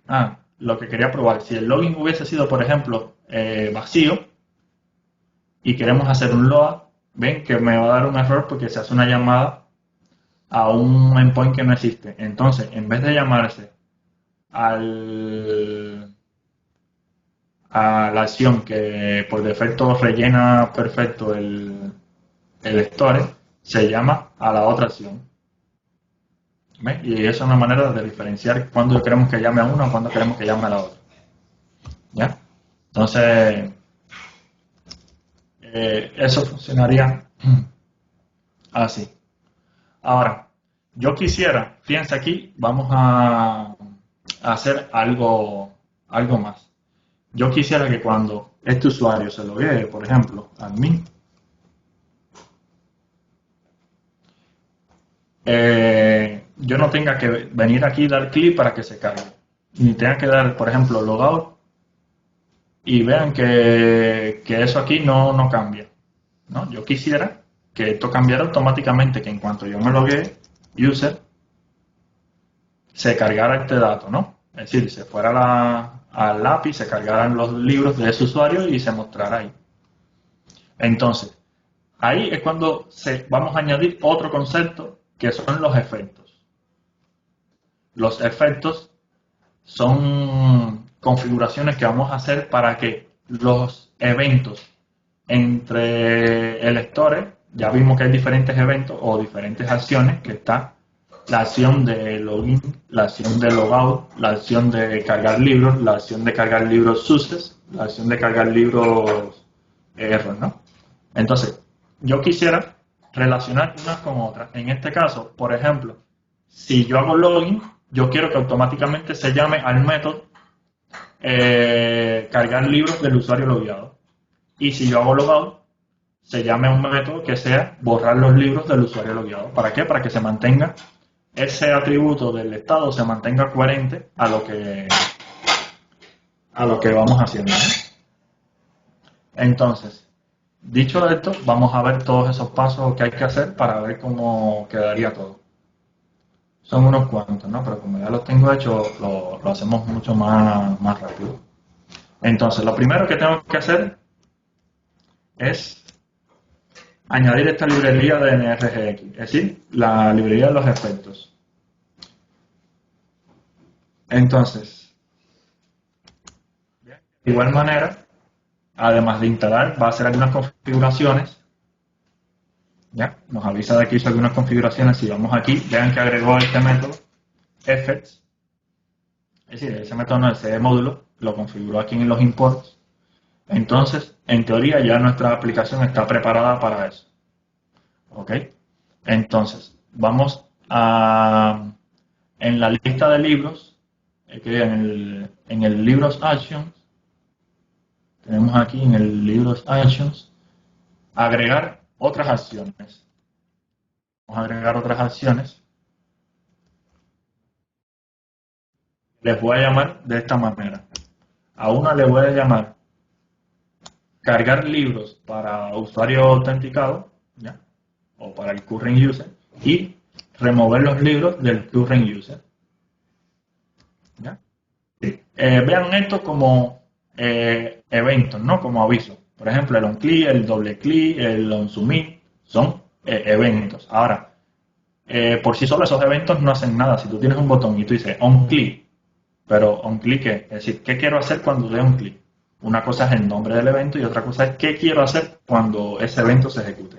lo que quería probar, si el login hubiese sido, por ejemplo, vacío y queremos hacer un load, ven que me va a dar un error porque se hace una llamada a un endpoint que no existe. Entonces, en vez de llamarse a la acción que por defecto rellena perfecto el store, se llama a la otra acción. ¿Ves? Y eso es una manera de diferenciar cuándo queremos que llame a una o cuándo queremos que llame a la otra. ¿Ya? Entonces, eso funcionaría así. Ahora, yo quisiera, fíjense aquí, vamos a hacer algo más. Yo quisiera que cuando este usuario se loguee, por ejemplo, admin, yo no tenga que venir aquí y dar clic para que se cargue. Ni tenga que dar, por ejemplo, logout y vean que eso aquí no cambia, ¿no? Yo quisiera que esto cambiara automáticamente, que en cuanto yo me loguee, user, se cargara este dato, ¿no? Es decir, se fuera al API, se cargaran los libros de ese usuario y se mostrara ahí. Entonces, ahí es cuando vamos a añadir otro concepto que son los efectos. Los efectos son configuraciones que vamos a hacer para que los eventos entre el store, ya vimos que hay diferentes eventos o diferentes acciones, que está la acción de login, la acción de logout, la acción de cargar libros, la acción de cargar libros success, la acción de cargar libros error, ¿no? Entonces, yo quisiera relacionar unas con otras. En este caso, por ejemplo, si yo hago login, yo quiero que automáticamente se llame al método cargar libros del usuario logueado. Y si yo hago logout, se llame a un método que sea borrar los libros del usuario logueado. ¿Para qué? Para que se mantenga ese atributo del estado, se mantenga coherente a lo que vamos haciendo, ¿no? Entonces, dicho esto, vamos a ver todos esos pasos que hay que hacer para ver cómo quedaría todo. Son unos cuantos, ¿no? Pero como ya los tengo hechos, lo hacemos mucho más rápido. Entonces, lo primero que tengo que hacer es añadir esta librería de NRGX, es decir, la librería de los efectos. Entonces, de igual manera, además de instalar, va a hacer algunas configuraciones. ¿Ya? Nos avisa de que hizo algunas configuraciones. Si vamos aquí, vean que agregó este método, effects. Es decir, ese método no, ese módulo, lo configuró aquí en los imports. Entonces, en teoría, ya nuestra aplicación está preparada para eso. ¿Ok? Entonces, vamos a, en la lista de libros, que en el libros actions, tenemos aquí en el libros actions, agregar otras acciones. Vamos a agregar otras acciones. Les voy a llamar de esta manera. A una le voy a llamar cargar libros para usuario autenticado, ¿ya? O para el current user, y remover los libros del current user, ¿ya? Sí. Vean esto como eventos, ¿no? Como avisos. Por ejemplo, el onClick, el doble clic, el onSubmit, son eventos. Ahora, por sí solo esos eventos no hacen nada. Si tú tienes un botón y tú dices onClick, pero onClick es decir, ¿qué quiero hacer cuando dé un clic? Una cosa es el nombre del evento y otra cosa es qué quiero hacer cuando ese evento se ejecute.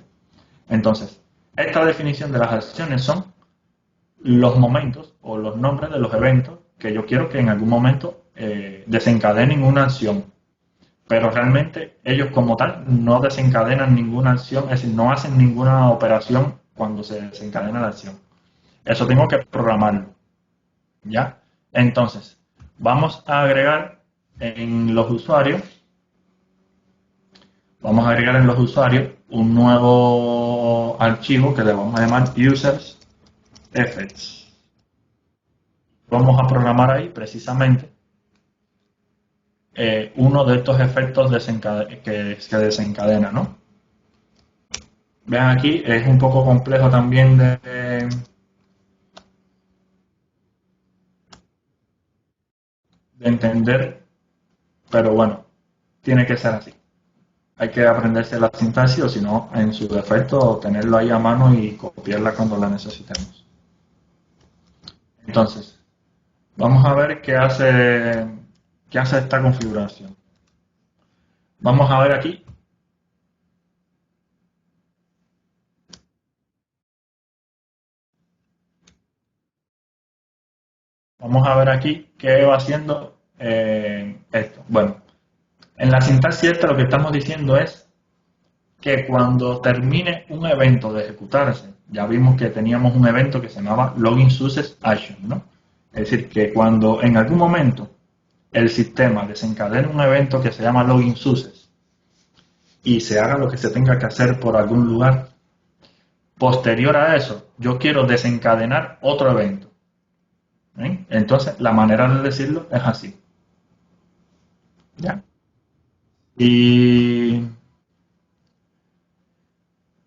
Entonces, esta definición de las acciones son los momentos o los nombres de los eventos que yo quiero que en algún momento desencadenen una acción. Pero realmente ellos como tal no desencadenan ninguna acción, es decir, no hacen ninguna operación cuando se desencadena la acción. Eso tengo que programarlo, ¿ya? Entonces, vamos a agregar en los usuarios, un nuevo archivo que le vamos a llamar users effects. Vamos a programar ahí precisamente uno de estos efectos que desencadena, ¿no? Vean aquí, es un poco complejo también de entender, pero bueno, tiene que ser así. Hay que aprenderse la sintaxis o si no, en su defecto, tenerlo ahí a mano y copiarla cuando la necesitemos. Entonces, vamos a ver qué hace esta configuración. Vamos a ver aquí. Vamos a ver aquí qué va haciendo esto. Bueno, en la sintaxis esta lo que estamos diciendo es que cuando termine un evento de ejecutarse, ya vimos que teníamos un evento que se llamaba login success action, ¿no? Es decir, que cuando en algún momento el sistema desencadene un evento que se llama login success y se haga lo que se tenga que hacer por algún lugar, posterior a eso, yo quiero desencadenar otro evento. ¿Eh? Entonces, la manera de decirlo es así. ¿Ya? Y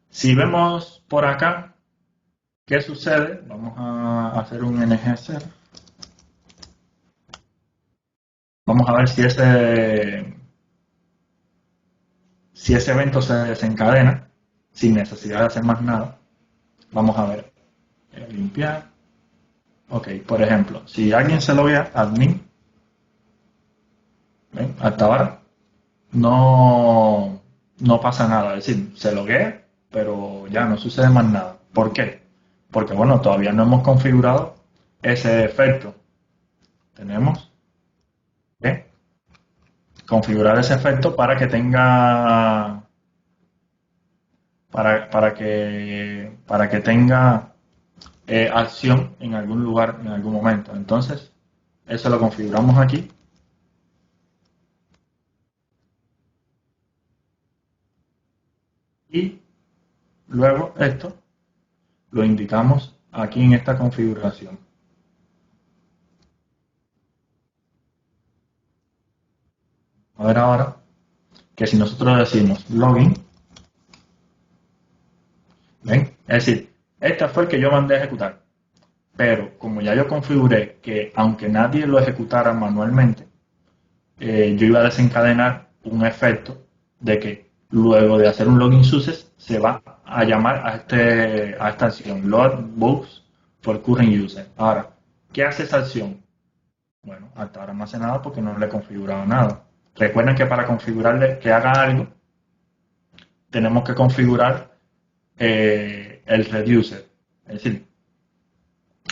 si vemos por acá, ¿qué sucede? Vamos a hacer un ngser. Vamos a ver si ese evento se desencadena sin necesidad de hacer más nada. Vamos a ver. Limpiar. Ok, por ejemplo, si alguien se loguea admin, ¿ven? Hasta ahora no pasa nada. Es decir, se loguea, pero ya no sucede más nada. ¿Por qué? Porque, bueno, todavía no hemos configurado ese efecto. Tenemos que configurar ese efecto para que tenga tenga acción en algún lugar, en algún momento. Entonces, eso lo configuramos aquí. Y luego esto lo indicamos aquí en esta configuración. A ver ahora que si nosotros decimos login, ¿ven? Es decir, este fue el que yo mandé a ejecutar. Pero como ya yo configuré que aunque nadie lo ejecutara manualmente, yo iba a desencadenar un efecto de que luego de hacer un login success se va a llamar a esta acción, load books for current user. Ahora, ¿qué hace esa acción? Bueno, hasta ahora no hace nada porque no le he configurado nada. Recuerden que para configurarle que haga algo, tenemos que configurar el reducer. Es decir,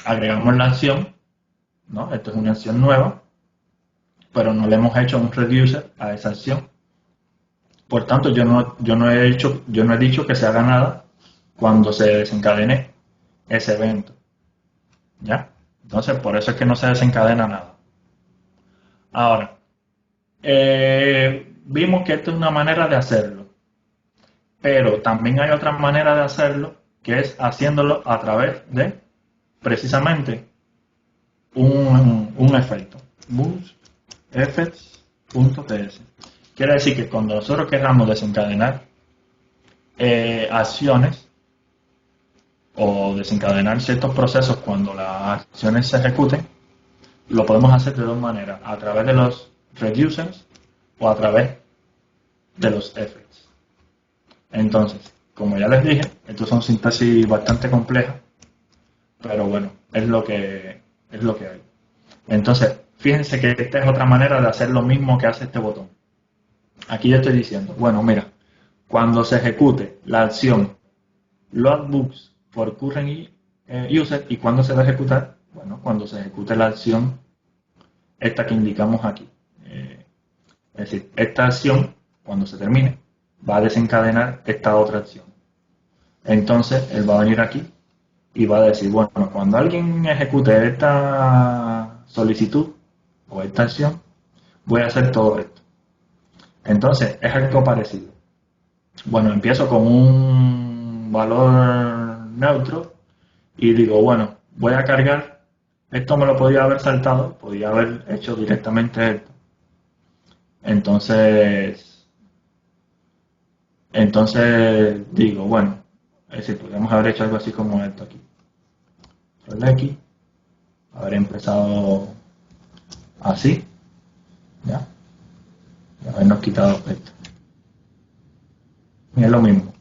agregamos la acción, ¿no? Esto es una acción nueva, pero no le hemos hecho un reducer a esa acción. Por tanto, yo no he dicho que se haga nada cuando se desencadene ese evento. ¿Ya? Entonces, por eso es que no se desencadena nada. Ahora, vimos que esta es una manera de hacerlo, pero también hay otra manera de hacerlo, que es haciéndolo a través de, precisamente, un efecto. Boost effects.ts. Quiere decir que cuando nosotros queramos desencadenar acciones o desencadenar ciertos procesos cuando las acciones se ejecuten, lo podemos hacer de dos maneras, a través de los reducers o a través de los effects. Entonces, como ya les dije, estos son sintaxis bastante complejas, pero bueno, es lo que hay. Entonces, fíjense que esta es otra manera de hacer lo mismo que hace este botón. Aquí yo estoy diciendo, bueno, mira, cuando se ejecute la acción load books for current user, ¿y cuándo se va a ejecutar? Bueno, cuando se ejecute la acción esta que indicamos aquí. Es decir, esta acción, cuando se termine, va a desencadenar esta otra acción. Entonces, él va a venir aquí y va a decir, bueno, cuando alguien ejecute esta solicitud o esta acción, voy a hacer todo esto. Entonces, es algo parecido. Bueno, empiezo con un valor neutro y digo, bueno, voy a cargar, esto me lo podía haber saltado, podía haber hecho directamente esto. Entonces digo, bueno, es decir, podríamos haber hecho algo así como esto aquí. El X, haber empezado así, ya, y habernos quitado esto. Y es lo mismo.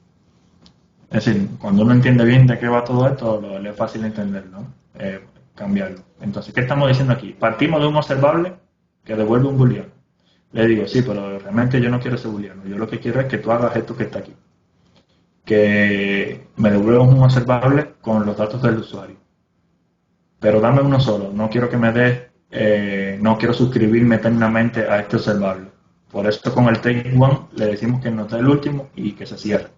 Es decir, cuando uno entiende bien de qué va todo esto, le es fácil entenderlo, cambiarlo. Entonces, ¿qué estamos diciendo aquí? Partimos de un observable que devuelve un booleano. Le digo, sí, pero realmente yo no quiero ese booleano. Yo lo que quiero es que tú hagas esto que está aquí. Que me devuelvas un observable con los datos del usuario. Pero dame uno solo. No quiero que me des, no quiero suscribirme eternamente a este observable. Por eso con el take one le decimos que nos dé el último y que se cierre.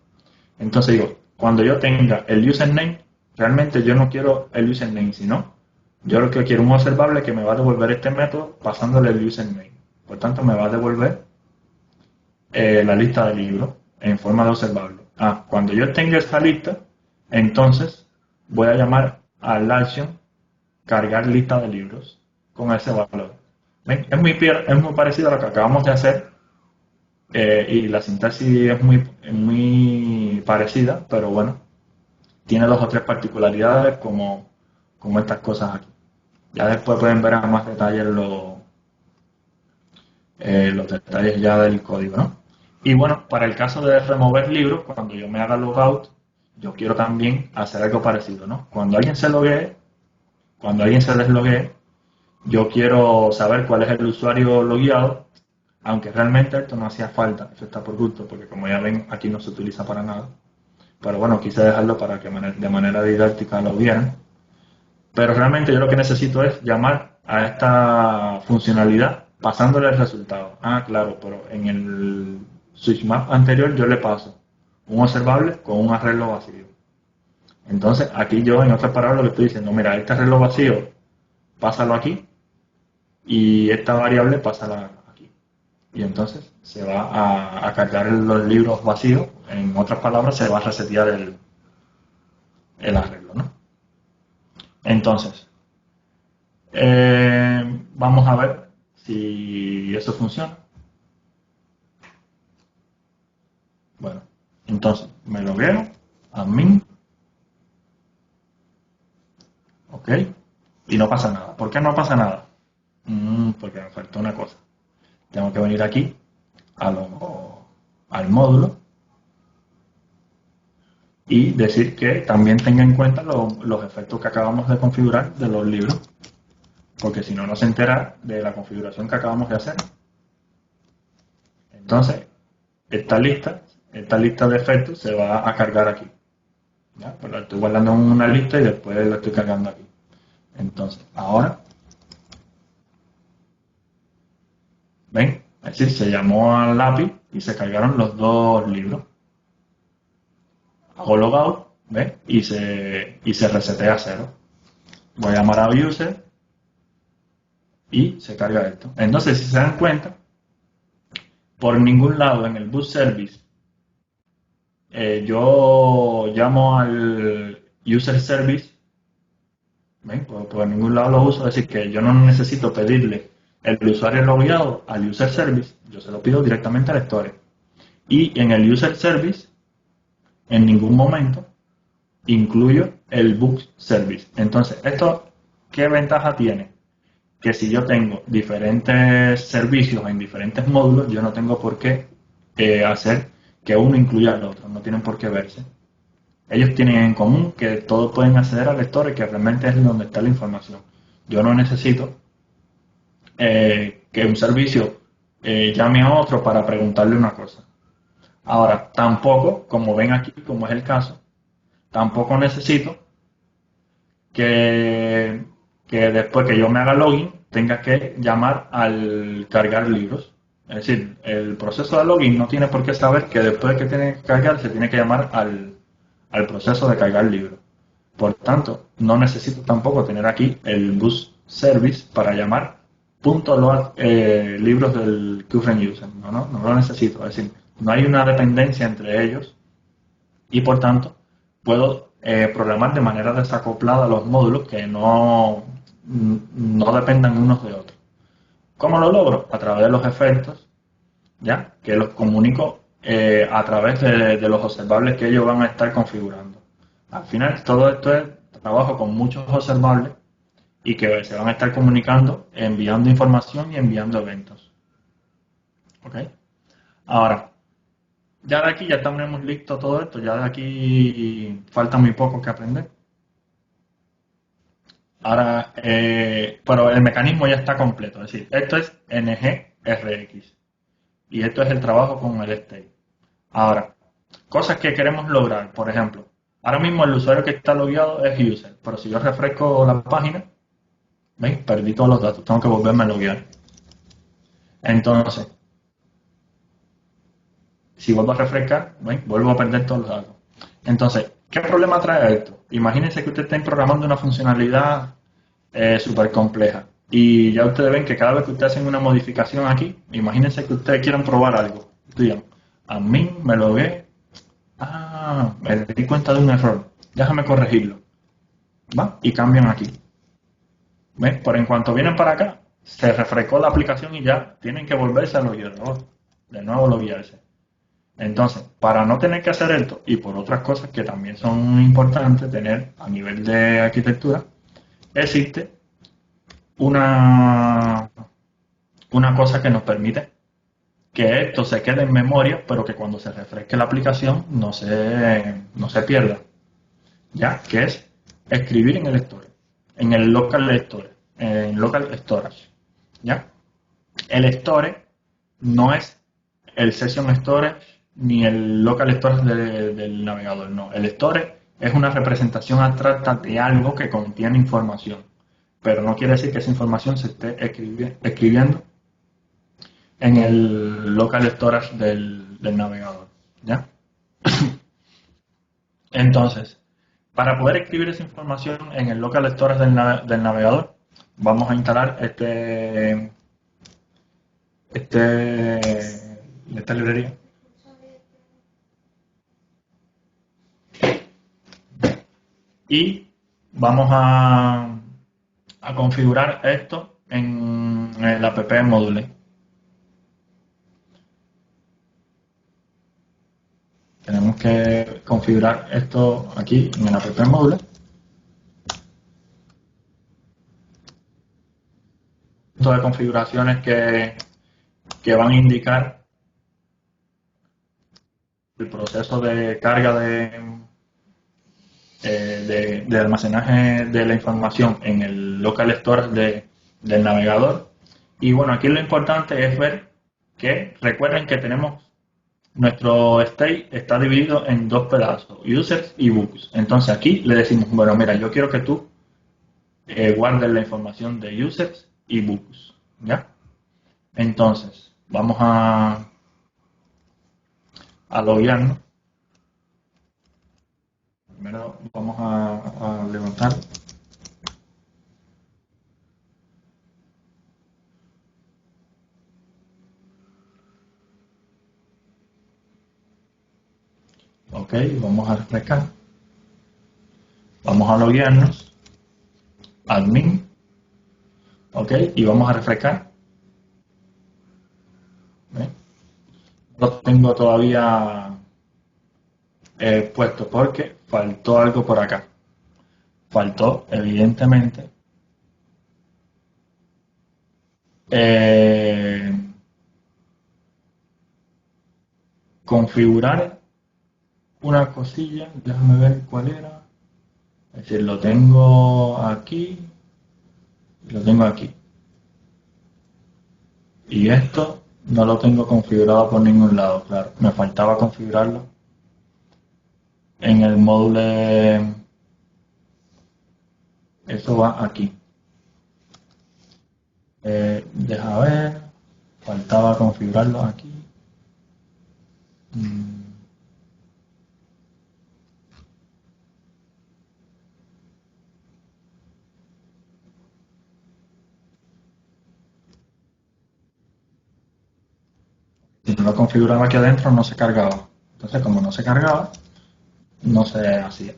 Entonces digo, cuando yo tenga el username, realmente yo no quiero el username, sino yo lo que quiero es un observable que me va a devolver este método pasándole el username. Por tanto, me va a devolver la lista de libros en forma de observable. Cuando yo tenga esta lista, entonces voy a llamar a la acción cargar lista de libros con ese valor. ¿Ven? Es muy parecido a lo que acabamos de hacer y la sintaxis es muy parecida, pero bueno, tiene dos o tres particularidades como estas cosas aquí. Ya después pueden ver a más detalles los detalles ya del código, ¿no? Y bueno, para el caso de remover libros, cuando yo me haga logout, yo quiero también hacer algo parecido, ¿no? Cuando alguien se loguee, cuando alguien se desloguee, yo quiero saber cuál es el usuario logueado, aunque realmente esto no hacía falta, eso está por gusto, porque como ya ven, aquí no se utiliza para nada. Pero bueno, quise dejarlo para que de manera didáctica lo vieran. Pero realmente yo lo que necesito es llamar a esta funcionalidad pasándole el resultado. Claro, pero en el switch map anterior yo le paso un observable con un arreglo vacío. Entonces aquí yo en otras palabras le estoy diciendo, mira, este arreglo vacío pásalo aquí y esta variable pásala aquí. Y entonces se va a cargar los libros vacíos, en otras palabras se va a resetear el arreglo, ¿no? Entonces, vamos a ver si eso funciona. Bueno, entonces me logueo, admin, ok, y no pasa nada. ¿Por qué no pasa nada? Porque me faltó una cosa. Tengo que venir aquí al módulo y decir que también tenga en cuenta los efectos que acabamos de configurar de los libros, porque si no, no se entera de la configuración que acabamos de hacer. Entonces, esta lista de efectos se va a cargar aquí. ¿Ya? Pues la estoy guardando en una lista y después la estoy cargando aquí. Entonces, ahora, ¿ven? Es decir, se llamó al API y se cargaron los dos libros. Hago logout, ¿ven? Y se resetea a cero. Voy a llamar a user y se carga esto. Entonces, si se dan cuenta, por ningún lado en el boot service yo llamo al user service, ¿ven? Por ningún lado lo uso, es decir, que yo no necesito pedirle el usuario logueado al user service, yo se lo pido directamente al storage. Y en el user service, en ningún momento incluyo el book service. Entonces, ¿esto qué ventaja tiene? Que si yo tengo diferentes servicios en diferentes módulos, yo no tengo por qué hacer que uno incluya al otro, no tienen por qué verse. Ellos tienen en común que todos pueden acceder al lector y que realmente es donde está la información. Yo no necesito que un servicio llame a otro para preguntarle una cosa. Ahora, tampoco, como ven aquí, como es el caso, tampoco necesito que, que después que yo me haga login tenga que llamar al cargar libros. Es decir, el proceso de login no tiene por qué saber que después de que tiene que cargar se tiene que llamar al proceso de cargar libros. Por tanto, no necesito tampoco tener aquí el bus service para llamar .load libros del current user. No lo necesito. Es decir, no hay una dependencia entre ellos y por tanto puedo programar de manera desacoplada los módulos que no dependan unos de otros. ¿Cómo lo logro? A través de los efectos, ¿ya? Que los comunico a través de los observables que ellos van a estar configurando. Al final, todo esto es trabajo con muchos observables y que se van a estar comunicando, enviando información y enviando eventos. ¿Ok? Ahora, ya de aquí ya tenemos listo todo esto, ya de aquí falta muy poco que aprender. Ahora, pero el mecanismo ya está completo, es decir, esto es NGRX y esto es el trabajo con el state. Ahora, cosas que queremos lograr, por ejemplo, ahora mismo el usuario que está logueado es user, pero si yo refresco la página, ¿veis? Perdí todos los datos, tengo que volverme a loguear. Entonces, si vuelvo a refrescar, ¿veis? Vuelvo a perder todos los datos. Entonces, ¿qué problema trae esto? Imagínense que usted está programando una funcionalidad súper compleja y ya ustedes ven que cada vez que ustedes hacen una modificación aquí, imagínense que ustedes quieran probar algo. Digan, a mí me logué, me di cuenta de un error, déjame corregirlo. ¿Va? Y cambian aquí. ¿Ven? Por en cuanto vienen para acá, se refrescó la aplicación y ya tienen que volverse a loguear, ¿no? De nuevo loguearse. Entonces, para no tener que hacer esto, y por otras cosas que también son importantes tener a nivel de arquitectura, existe una cosa que nos permite que esto se quede en memoria, pero que cuando se refresque la aplicación no se pierda. ¿Ya? Que es escribir en el storage, en el local storage, en local storage. ¿Ya? El storage no es el session storage ni el local storage del navegador, no. El storage es una representación abstracta de algo que contiene información, pero no quiere decir que esa información se esté escribiendo en el local storage del navegador, ¿ya? Entonces, para poder escribir esa información en el local storage del navegador, vamos a instalar esta librería. Y vamos a configurar esto en el app module. Tenemos que configurar esto aquí en el app module. Esto de configuraciones que van a indicar el proceso de carga de almacenaje de la información en el local storage del navegador. Y bueno, aquí lo importante es ver que recuerden que tenemos nuestro state está dividido en dos pedazos, users y books. Entonces aquí le decimos, bueno, mira, yo quiero que tú guardes la información de users y books, ¿ya? Entonces, vamos a loguearnos. Primero vamos a levantar. Ok, vamos a refrescar. Vamos a loguearnos. Admin. Ok, y vamos a refrescar. lo tengo todavía puesto porque faltó algo por acá. Faltó, evidentemente, configurar una cosilla. Déjame ver cuál era. Es decir, lo tengo aquí y lo tengo aquí. Y esto no lo tengo configurado por ningún lado, claro. Me faltaba configurarlo en el módulo. Eso va aquí. Deja ver. Faltaba configurarlo aquí. Si no lo configuraba aquí adentro, no se cargaba. Entonces, como no se cargaba, no se hacía.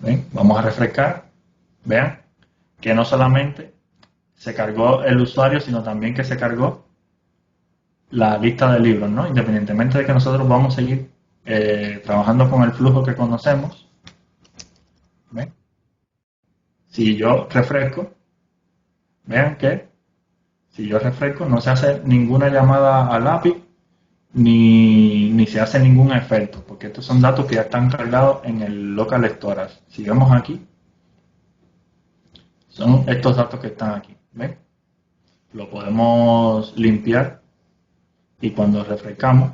¿Ven? Vamos a refrescar. Vean que no solamente se cargó el usuario, sino también que se cargó la lista de libros, ¿no? Independientemente de que nosotros vamos a seguir trabajando con el flujo que conocemos. ¿Ven? Si yo refresco, vean que si yo refresco no se hace ninguna llamada al API ni se hace ningún efecto, porque estos son datos que ya están cargados en el local storage. Si vemos aquí, son estos datos que están aquí. ¿Ven? Lo podemos limpiar y cuando refrescamos,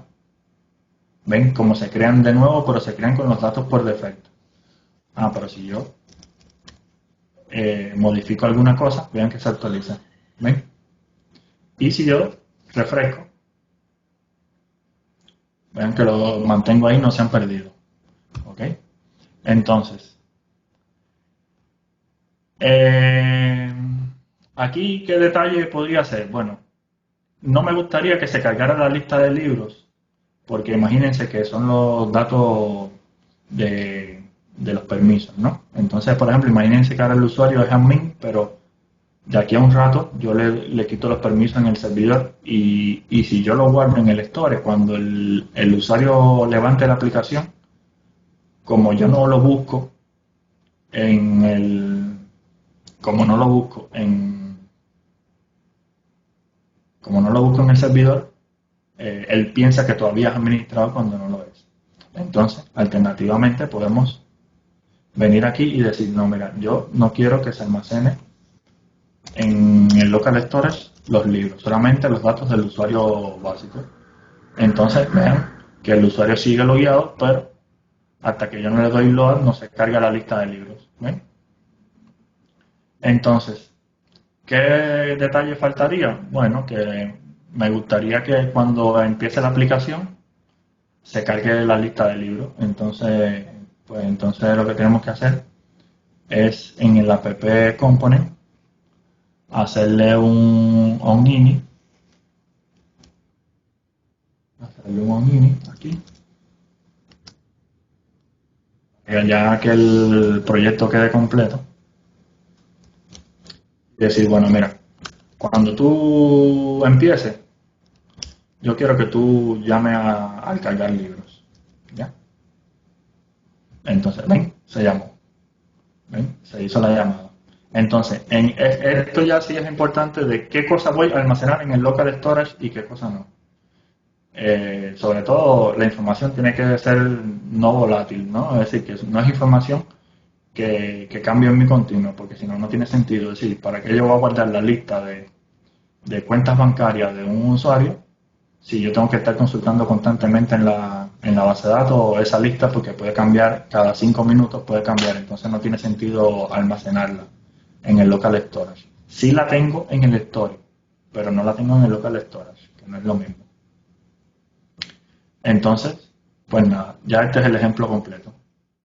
ven cómo se crean de nuevo, pero se crean con los datos por defecto. Pero si yo modifico alguna cosa, vean que se actualiza. ¿Ven? Y si yo refresco, vean que lo mantengo ahí, no se han perdido. ¿Ok? Entonces, aquí, ¿qué detalle podría ser? Bueno, no me gustaría que se cargara la lista de libros, porque imagínense que son los datos de los permisos, ¿no? Entonces, por ejemplo, imagínense que ahora el usuario es admin, pero de aquí a un rato yo le quito los permisos en el servidor y si yo lo guardo en el store, cuando el usuario levante la aplicación, como yo no lo busco en el, como no lo busco en, como no lo busco en el servidor, él piensa que todavía es administrado cuando no lo es. Entonces, alternativamente podemos venir aquí y decir, no, mira, yo no quiero que se almacene en el local storage los libros, solamente los datos del usuario básico. Entonces vean que el usuario sigue logueado, pero hasta que yo no le doy load no se carga la lista de libros. ¿Ven? Entonces, ¿qué detalle faltaría? Bueno, que me gustaría que cuando empiece la aplicación se cargue la lista de libros. Entonces, pues entonces lo que tenemos que hacer es en el app component hacerle un onInit, aquí, ya que el proyecto quede completo, y decir, bueno, mira, cuando tú empieces, yo quiero que tú llames al cargar libros, ¿ya? Entonces, ven, se llamó, ven, se hizo la llamada. Entonces, esto ya sí es importante de qué cosa voy a almacenar en el local storage y qué cosa no. Sobre todo, la información tiene que ser no volátil, ¿no? Es decir, que no es información que cambie en mi continuo, porque si no, no tiene sentido. Es decir, ¿para qué yo voy a guardar la lista de cuentas bancarias de un usuario si yo tengo que estar consultando constantemente en la base de datos esa lista, porque puede cambiar cada 5 minutos, puede cambiar, entonces no tiene sentido almacenarla en el local storage. Sí la tengo en el storage, pero no la tengo en el local storage, que no es lo mismo. Entonces, pues nada, ya este es el ejemplo completo.